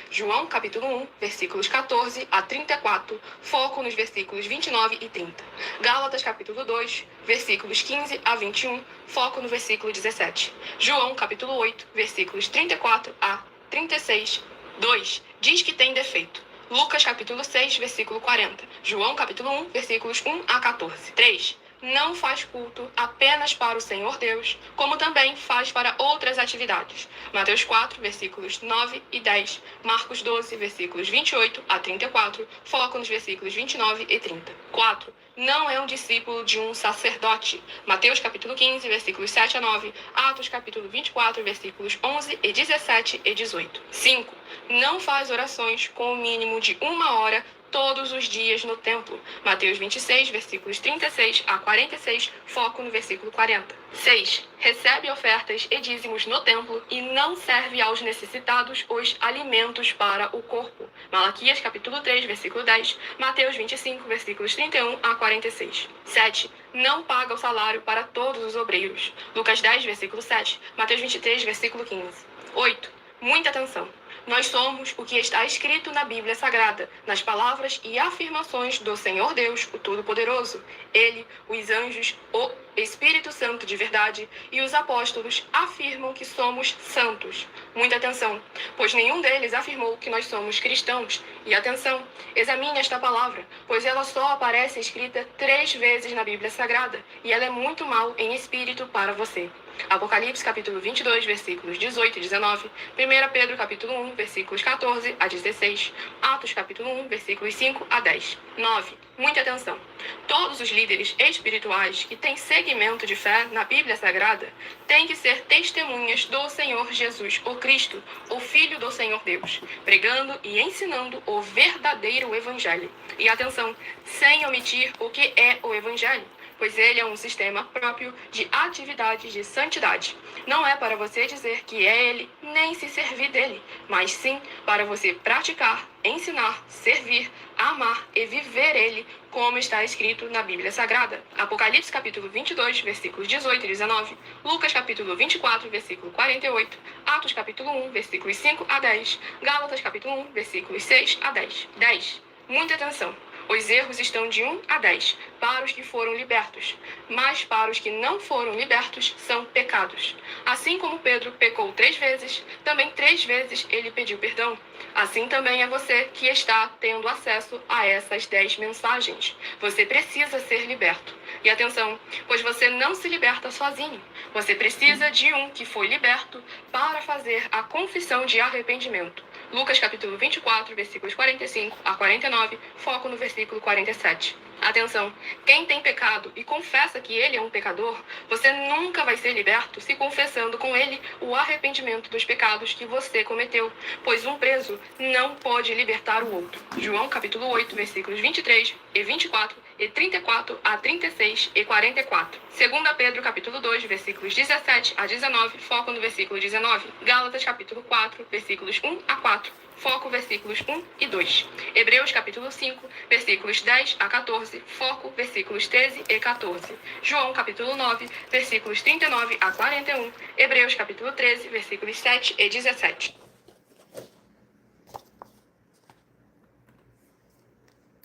João, capítulo 1, versículos 14 a 34, foco nos versículos 29 e 30. Gálatas, capítulo 2, versículos 15 a 21, foco no versículo 17. João, capítulo 8, versículos 34 a 36. 2. Diz que tem defeito. Lucas, capítulo 6, versículo 40. João, capítulo 1, versículos 1 a 14. 3. Não faz culto apenas para o Senhor Deus, como também faz para outras atividades. Mateus 4, versículos 9 e 10. Marcos 12, versículos 28 a 34. Foco nos versículos 29 e 30. 4. Não é um discípulo de um sacerdote. Mateus capítulo 15, versículos 7 a 9. Atos capítulo 24, versículos 11 e 17 e 18. 5. Não faz orações com o mínimo de 1 hora todos os dias no templo. Mateus 26, versículos 36 a 46, foco no versículo 40. 6. Recebe ofertas e dízimos no templo e não serve aos necessitados os alimentos para o corpo. Malaquias capítulo 3, versículo 10, Mateus 25, versículos 31 a 46. 7. Não paga o salário para todos os obreiros. Lucas 10, versículo 7, Mateus 23, versículo 15. 8. Muita atenção! Nós somos o que está escrito na Bíblia Sagrada, nas palavras e afirmações do Senhor Deus, o Todo-Poderoso. Ele, os anjos, o Espírito Santo de verdade e os apóstolos afirmam que somos santos. Muita atenção, pois nenhum deles afirmou que nós somos cristãos. E atenção, examine esta palavra, pois ela só aparece escrita 3 vezes na Bíblia Sagrada, e ela é muito mal em espírito para você. Apocalipse capítulo 22, versículos 18 e 19, 1 Pedro capítulo 1, versículos 14 a 16, Atos capítulo 1, versículos 5 a 10. 9. Muita atenção! Todos os líderes espirituais que têm segmento de fé na Bíblia Sagrada têm que ser testemunhas do Senhor Jesus, o Cristo, o Filho do Senhor Deus, pregando e ensinando o verdadeiro Evangelho. E atenção, sem omitir o que é o Evangelho, pois ele é um sistema próprio de atividades de santidade. Não é para você dizer que é ele, nem se servir dele, mas sim para você praticar, ensinar, servir, amar e viver ele, como está escrito na Bíblia Sagrada. Apocalipse capítulo 22, versículos 18 e 19, Lucas capítulo 24, versículo 48, Atos capítulo 1, versículos 5 a 10, Gálatas capítulo 1, versículos 6 a 10. 10. Muita atenção! Os erros estão de 1 a 10 para os que foram libertos, mas para os que não foram libertos são pecados. Assim como Pedro pecou 3 vezes, também 3 vezes ele pediu perdão. Assim também é você que está tendo acesso a essas 10 mensagens. Você precisa ser liberto. E atenção, pois você não se liberta sozinho. Você precisa de um que foi liberto para fazer a confissão de arrependimento. Lucas capítulo 24, versículos 45 a 49, foco no versículo 47. Atenção, quem tem pecado e confessa que ele é um pecador, você nunca vai ser liberto se confessando com ele o arrependimento dos pecados que você cometeu, pois um preso não pode libertar o outro. João capítulo 8, versículos 23 e 24 e 34 a 36 e 44. 2 Pedro capítulo 2, versículos 17 a 19, foco no versículo 19. Gálatas capítulo 4, versículos 1 a 4. Foco versículos 1 e 2. Hebreus capítulo 5, versículos 10 a 14, foco versículos 13 e 14. João capítulo 9, versículos 39 a 41. Hebreus capítulo 13, versículos 7 e 17.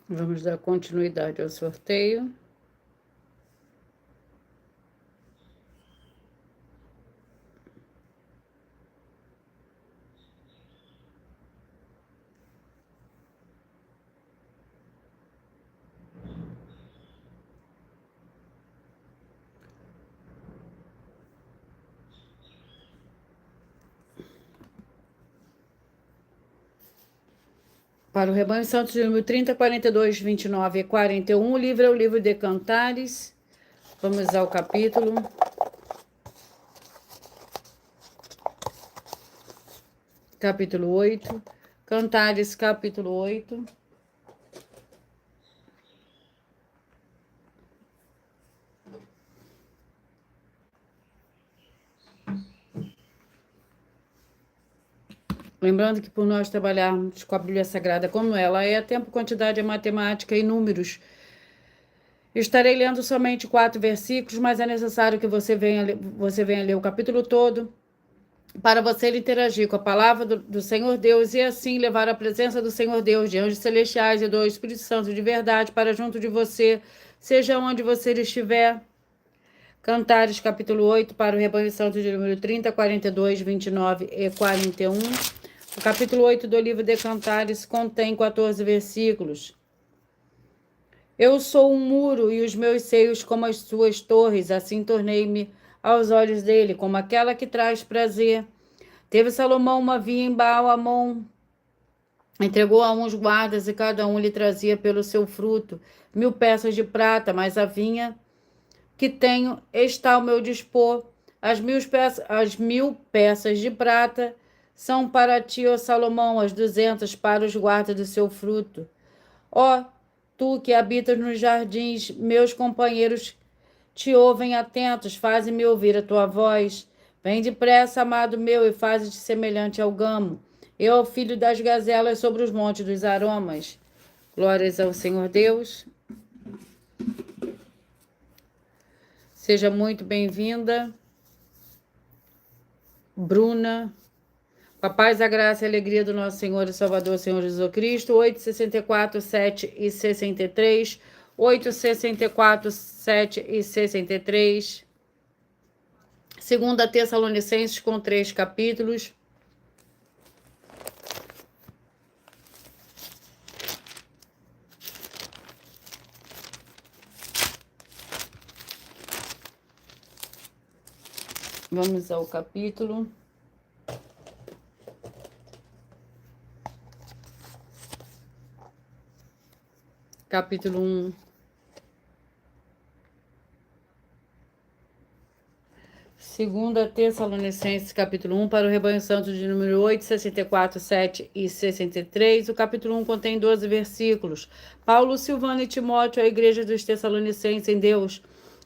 Vamos dar continuidade ao sorteio. Para o Rebanho Santos de número 30, 42, 29 e 41, o livro é o livro de Cantares. Vamos ao capítulo. Capítulo 8. Cantares, capítulo 8. Lembrando que por nós trabalharmos com a Bíblia Sagrada como ela é, tempo, quantidade, é matemática e números. Estarei lendo somente 4 versículos, mas é necessário que você venha ler o capítulo todo para você interagir com a palavra do Senhor Deus e assim levar a presença do Senhor Deus, de anjos celestiais e do Espírito Santo de verdade para junto de você, seja onde você estiver. Cantares, capítulo 8, para o Rebanho Santo de número 30, 42, 29 e 41. O capítulo 8 do livro de Cantares contém 14 versículos. Eu sou um muro e os meus seios como as suas torres, assim tornei-me aos olhos dele, como aquela que traz prazer. Teve Salomão uma vinha em Baal-Hamon, entregou a uns guardas e cada um lhe trazia pelo seu fruto 1000 peças de prata, mas a vinha que tenho está ao meu dispor. As 1000 peças de prata são para ti, ó Salomão, as 200 para os guardas do seu fruto. Ó, tu que habitas nos jardins, meus companheiros te ouvem atentos, fazem-me ouvir a tua voz. Vem depressa, amado meu, e faze-te semelhante ao gamo. Eu, ao filho das gazelas sobre os montes dos aromas. Glórias ao Senhor Deus. Seja muito bem-vinda, Bruna. Com a paz, a graça e a alegria do nosso Senhor e Salvador, Senhor Jesus Cristo. 864, 7 e 63. 864, 7 e 63. 2 Tessalonicenses com 3 capítulos. Vamos ao capítulo. Capítulo 1. Segunda Tessalonicenses, capítulo 1, para o Rebanho Santo de número 8, 64, 7 e 63. O capítulo 1 contém 12 versículos. Paulo, Silvano e Timóteo, a igreja dos Tessalonicenses em Deus,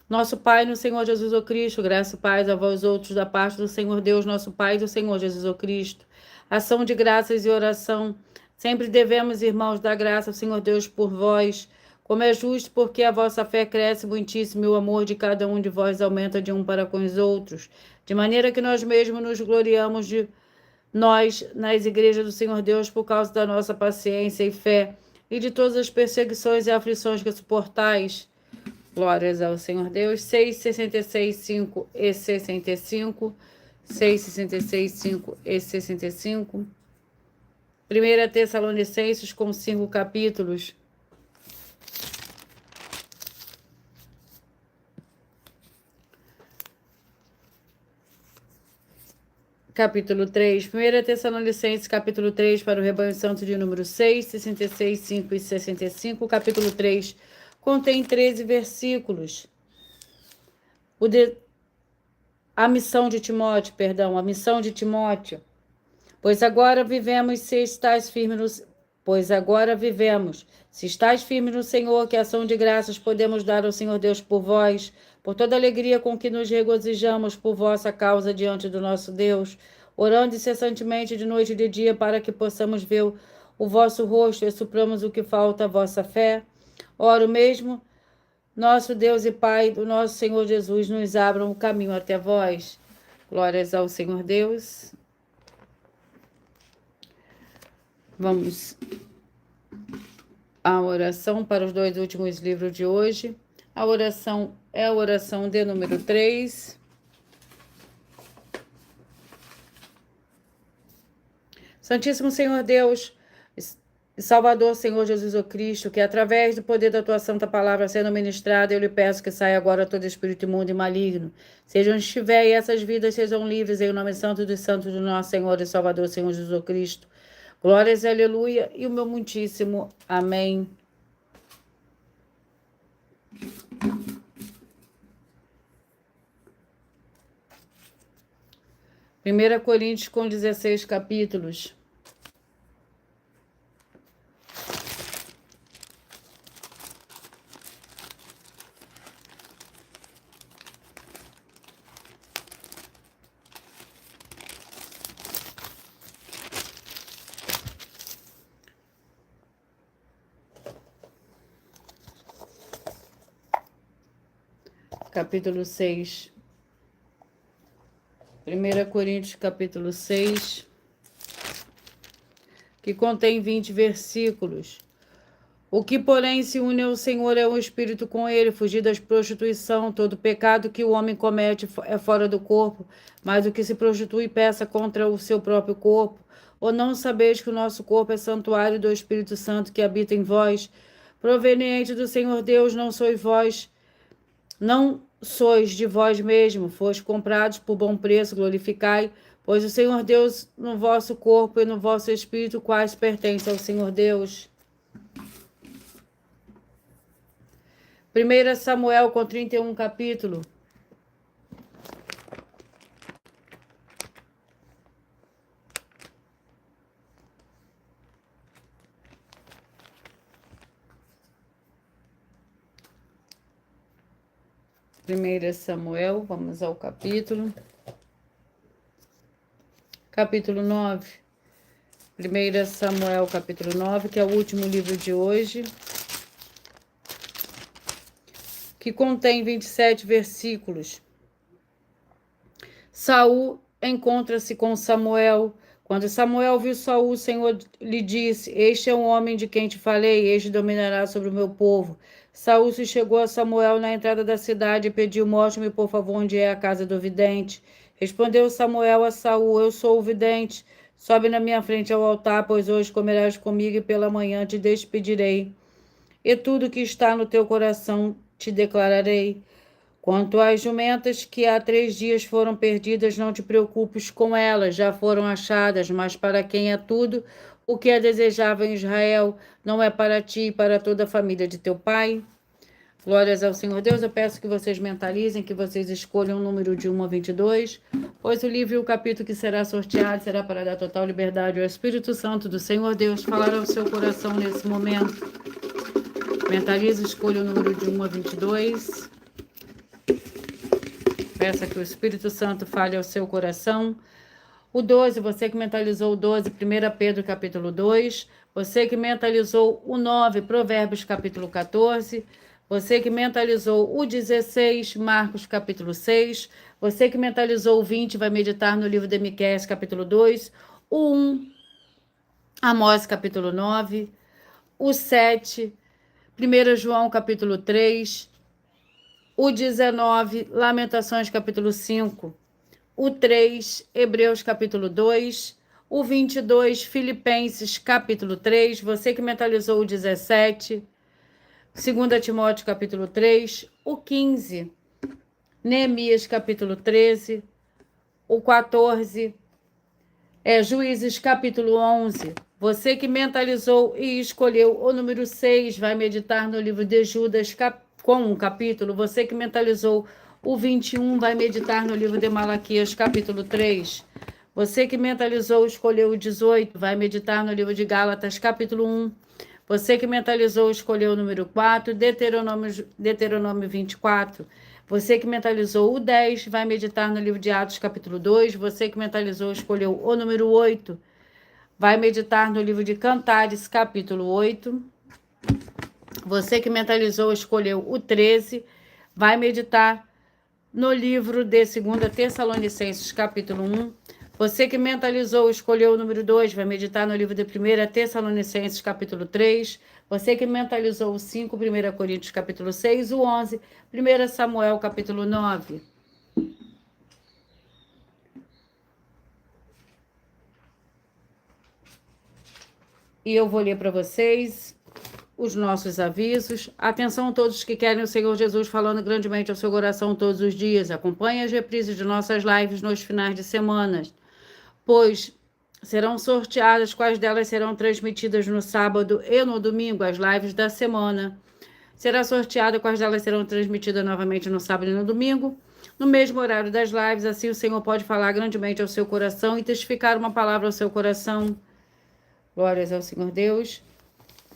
nosso Pai no Senhor Jesus o Cristo, graça e paz a vós outros da parte do Senhor Deus, nosso Pai e do Senhor Jesus o Cristo. Ação de graças e oração. Sempre devemos, irmãos, dar graça ao Senhor Deus por vós, como é justo, porque a vossa fé cresce muitíssimo e o amor de cada um de vós aumenta de um para com os outros, de maneira que nós mesmos nos gloriamos de nós nas igrejas do Senhor Deus por causa da nossa paciência e fé e de todas as perseguições e aflições que suportais. Glórias ao Senhor Deus. 6, 66, 5 e 65. 6, 66, 5 e 65. 1 Tessalonicenses com 5 capítulos. capítulo 3. 1 Tessalonicenses, capítulo 3, para o rebanho santo de número 6, 66, 5 e 65. Capítulo 3 contém 13 versículos. A missão de Timóteo. Pois agora vivemos, se estáis firmes no Senhor, que ação de graças podemos dar ao Senhor Deus por vós, por toda a alegria com que nos regozijamos por vossa causa diante do nosso Deus, orando incessantemente de noite e de dia, para que possamos ver o vosso rosto e supramos o que falta à vossa fé. Ora, o mesmo nosso Deus e Pai do nosso Senhor Jesus nos abram o caminho até vós. Glórias ao Senhor Deus. Vamos à oração para os 2 últimos livros de hoje. A oração é a oração de número 3. Santíssimo Senhor Deus e Salvador, Senhor Jesus o Cristo, que através do poder da tua santa palavra sendo ministrada, eu lhe peço que saia agora todo espírito imundo e maligno. Seja onde estiver e essas vidas sejam livres em nome santo dos santos do nosso Senhor e Salvador, Senhor Jesus o Cristo. Glórias, aleluia, e o meu muitíssimo amém. Primeira Coríntios com 16 capítulos. Capítulo 6. 1 Coríntios, capítulo 6, que contém 20 versículos. O que, porém, se une ao Senhor é o Espírito com ele. Fugir da prostituição. Todo pecado que o homem comete é fora do corpo, mas o que se prostitui peca contra o seu próprio corpo. Ou não sabeis que o nosso corpo é santuário do Espírito Santo que habita em vós, proveniente do Senhor Deus, não sois de vós mesmo, foste comprados por bom preço, glorificai, pois o Senhor Deus no vosso corpo e no vosso espírito, quais pertencem ao Senhor Deus. 1 Samuel com 31 capítulo. Primeira Samuel, vamos ao capítulo 9. 1 Samuel, capítulo 9, que é o último livro de hoje, que contém 27 versículos. Saul encontra-se com Samuel. Quando Samuel viu Saul, o Senhor lhe disse: Este é um homem de quem te falei, este dominará sobre o meu povo. Saul se chegou a Samuel na entrada da cidade e pediu: Mostre-me, por favor, onde é a casa do vidente. Respondeu Samuel a Saul: Eu sou o vidente. Sobe na minha frente ao altar, pois hoje comerás comigo e pela manhã te despedirei. E tudo que está no teu coração te declararei. Quanto às jumentas que há 3 dias foram perdidas, não te preocupes com elas, já foram achadas, mas para quem é tudo o que é desejável em Israel, não é para ti e para toda a família de teu pai. Glórias ao Senhor Deus. Eu peço que vocês mentalizem, que vocês escolham o número de 1 a 22, pois o livro e o capítulo que será sorteado será para dar total liberdade ao Espírito Santo do Senhor Deus falar ao seu coração nesse momento. Mentalize, escolha o número de 1 a 22. Peça que o Espírito Santo fale ao seu coração. O 12, você que mentalizou o 12, 1 Pedro capítulo 2. Você que mentalizou o 9, Provérbios capítulo 14. Você que mentalizou o 16, Marcos capítulo 6. Você que mentalizou o 20, vai meditar no livro de Miqueias capítulo 2. O 1, Amós capítulo 9. O 7, 1 João capítulo 3. O 19, Lamentações capítulo 5. O 3, Hebreus capítulo 2, o 22, Filipenses capítulo 3, você que mentalizou o 17, 2 Timóteo capítulo 3, o 15, Neemias capítulo 13, o 14, Juízes capítulo 11. Você que mentalizou e escolheu o número 6, vai meditar no livro de Judas com um capítulo. Você que mentalizou o 21, vai meditar no livro de Malaquias capítulo 3. Você que mentalizou e escolheu o 18, vai meditar no livro de Gálatas capítulo 1. Você que mentalizou e escolheu o número 4, Deuteronômio 24. Você que mentalizou o 10, vai meditar no livro de Atos capítulo 2. Você que mentalizou e escolheu o número 8, vai meditar no livro de Cantares capítulo 8. Você que mentalizou e escolheu o 13, vai meditar no livro de 2 Tessalonicenses capítulo 1. Você que mentalizou e escolheu o número 2, vai meditar no livro de 1 Tessalonicenses capítulo 3. Você que mentalizou o 5, 1 Coríntios capítulo 6, o 11, 1 Samuel capítulo 9. E eu vou ler para vocês os nossos avisos. Atenção a todos que querem o Senhor Jesus falando grandemente ao seu coração todos os dias. Acompanhe as reprises de nossas lives nos finais de semana, pois serão sorteadas quais delas serão transmitidas no sábado e no domingo, as lives da semana. Será sorteada quais delas serão transmitidas novamente no sábado e no domingo, no mesmo horário das lives. Assim o Senhor pode falar grandemente ao seu coração e testificar uma palavra ao seu coração. Glórias ao Senhor Deus.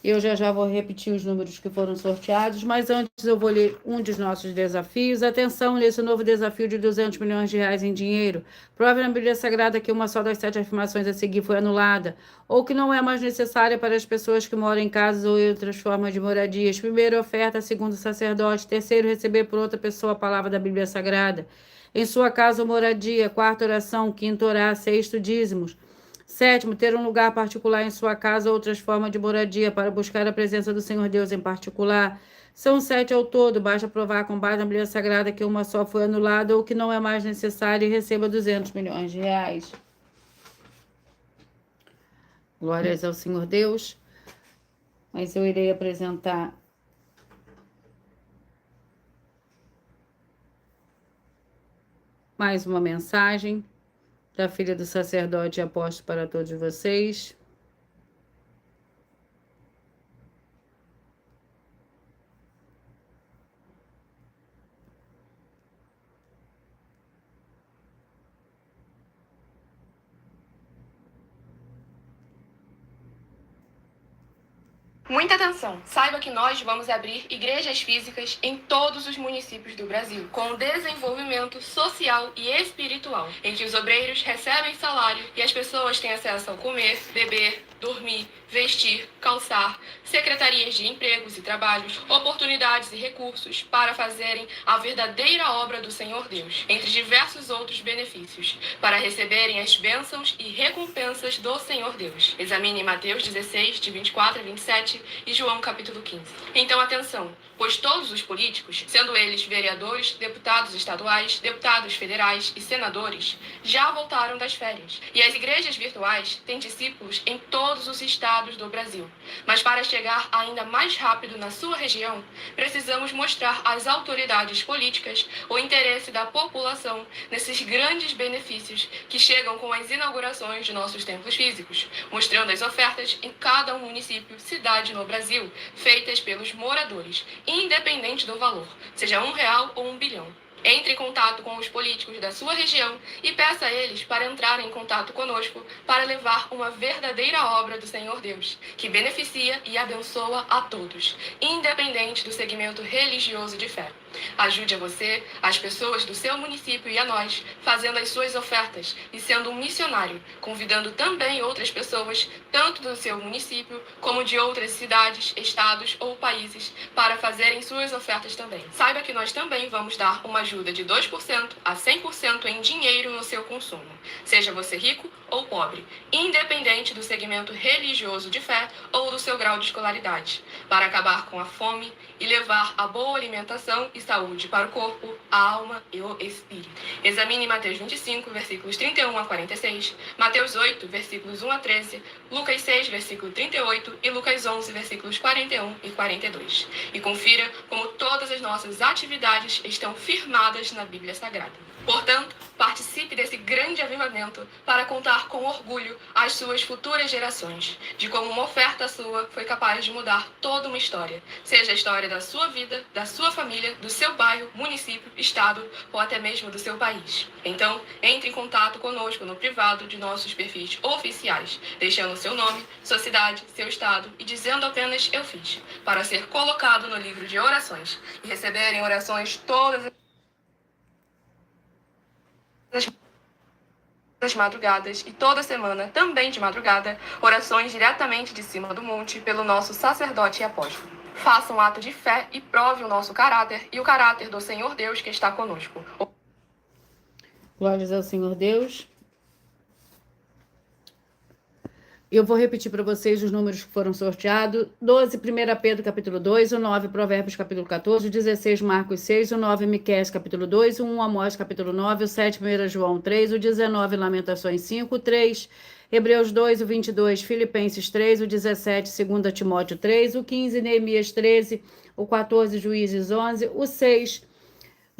Eu já vou repetir os números que foram sorteados, mas antes eu vou ler um dos nossos desafios. Atenção nesse novo desafio de 200 milhões de reais em dinheiro. Prove na Bíblia Sagrada que uma só das 7 afirmações a seguir foi anulada, ou que não é mais necessária para as pessoas que moram em casas ou em outras formas de moradias. Primeiro, oferta, segundo, sacerdote. Terceiro, receber por outra pessoa a palavra da Bíblia Sagrada em sua casa ou moradia. Quarta, oração. Quinto, orar. Sexto, dízimos. Sétimo, ter um lugar particular em sua casa ou outras formas de moradia para buscar a presença do Senhor Deus em particular. São 7 ao todo, basta provar com base na Bíblia Sagrada que uma só foi anulada ou que não é mais necessária e receba 200 milhões de reais. Glórias ao Senhor Deus. Mas eu irei apresentar mais uma mensagem da filha do sacerdote e apóstolo para todos vocês. Muita atenção! Saiba que nós vamos abrir igrejas físicas em todos os municípios do Brasil, com desenvolvimento social e espiritual, em que os obreiros recebem salário e as pessoas têm acesso ao comer, beber, dormir, vestir, calçar, secretarias de empregos e trabalhos, oportunidades e recursos para fazerem a verdadeira obra do Senhor Deus, entre diversos outros benefícios, para receberem as bênçãos e recompensas do Senhor Deus. Examine Mateus 16, de 24 a 27 e João capítulo 15. Então atenção, pois todos os políticos, sendo eles vereadores, deputados estaduais, deputados federais e senadores, já voltaram das férias. E as igrejas virtuais têm discípulos em todos os estados do Brasil. Mas para chegar ainda mais rápido na sua região, precisamos mostrar às autoridades políticas o interesse da população nesses grandes benefícios que chegam com as inaugurações de nossos templos físicos, mostrando as ofertas em cada município, cidade no Brasil, feitas pelos moradores, independente do valor, seja R$1 ou 1 bilhão. Entre em contato com os políticos da sua região e peça a eles para entrarem em contato conosco para levar uma verdadeira obra do Senhor Deus, que beneficia e abençoa a todos, independente do segmento religioso de fé. Ajude a você, as pessoas do seu município e a nós, fazendo as suas ofertas e sendo um missionário, convidando também outras pessoas, tanto do seu município como de outras cidades, estados ou países, para fazerem suas ofertas também. Saiba que nós também vamos dar uma ajuda de 2% a 100% em dinheiro no seu consumo, seja você rico ou pobre, independente do segmento religioso de fé ou do seu grau de escolaridade, para acabar com a fome e levar a boa alimentação e saúde saúde para o corpo, a alma e o espírito. Examine Mateus 25, versículos 31 a 46, Mateus 8, versículos 1 a 13, Lucas 6, versículo 38 e Lucas 11, versículos 41 e 42. E confira como todas as nossas atividades estão firmadas na Bíblia Sagrada. Portanto, participe desse grande avivamento para contar com orgulho às suas futuras gerações de como uma oferta sua foi capaz de mudar toda uma história, seja a história da sua vida, da sua família, do seu bairro, município, estado ou até mesmo do seu país. Então, entre em contato conosco no privado de nossos perfis oficiais, deixando seu nome, sua cidade, seu estado e dizendo apenas "eu fiz", para ser colocado no livro de orações e receberem orações todas das madrugadas e toda semana, também de madrugada, orações diretamente de cima do monte pelo nosso sacerdote e apóstolo. Faça um ato de fé e prove o nosso caráter e o caráter do Senhor Deus que está conosco. Glórias ao Senhor Deus. Eu vou repetir para vocês os números que foram sorteados. 12, 1 Pedro, capítulo 2, o 9, Provérbios, capítulo 14, o 16, Marcos 6, o 9, Miqueias, capítulo 2, o 1, Amós, capítulo 9, o 7, 1 João 3, o 19, Lamentações 5, o 3, Hebreus 2, o 22, Filipenses 3, o 17, 2 Timóteo 3, o 15, Neemias 13, o 14, Juízes 11, o 6,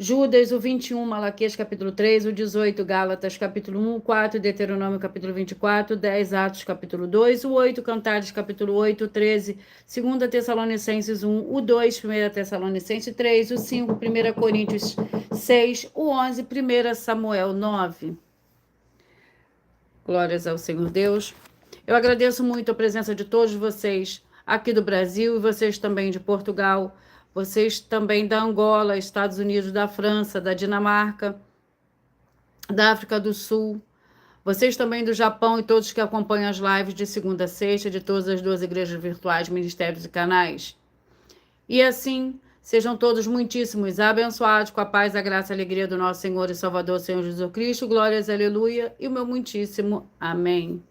Judas, o 21, Malaquias, capítulo 3, o 18, Gálatas, capítulo 1, o 4, Deuteronômio, capítulo 24, 10, Atos, capítulo 2, o 8, Cantares, capítulo 8, o 13, 2 Tessalonicenses 1, o 2, 1 Tessalonicenses 3, o 5, 1 Coríntios 6, o 11, 1 Samuel 9. Glórias ao Senhor Deus. Eu agradeço muito a presença de todos vocês aqui do Brasil e vocês também de Portugal, vocês também da Angola, Estados Unidos, da França, da Dinamarca, da África do Sul, vocês também do Japão e todos que acompanham as lives de segunda a sexta de todas as 2 igrejas virtuais, ministérios e canais. E assim, sejam todos muitíssimos abençoados com a paz, a graça e a alegria do nosso Senhor e Salvador, Senhor Jesus Cristo. Glórias, aleluia, e o meu muitíssimo amém.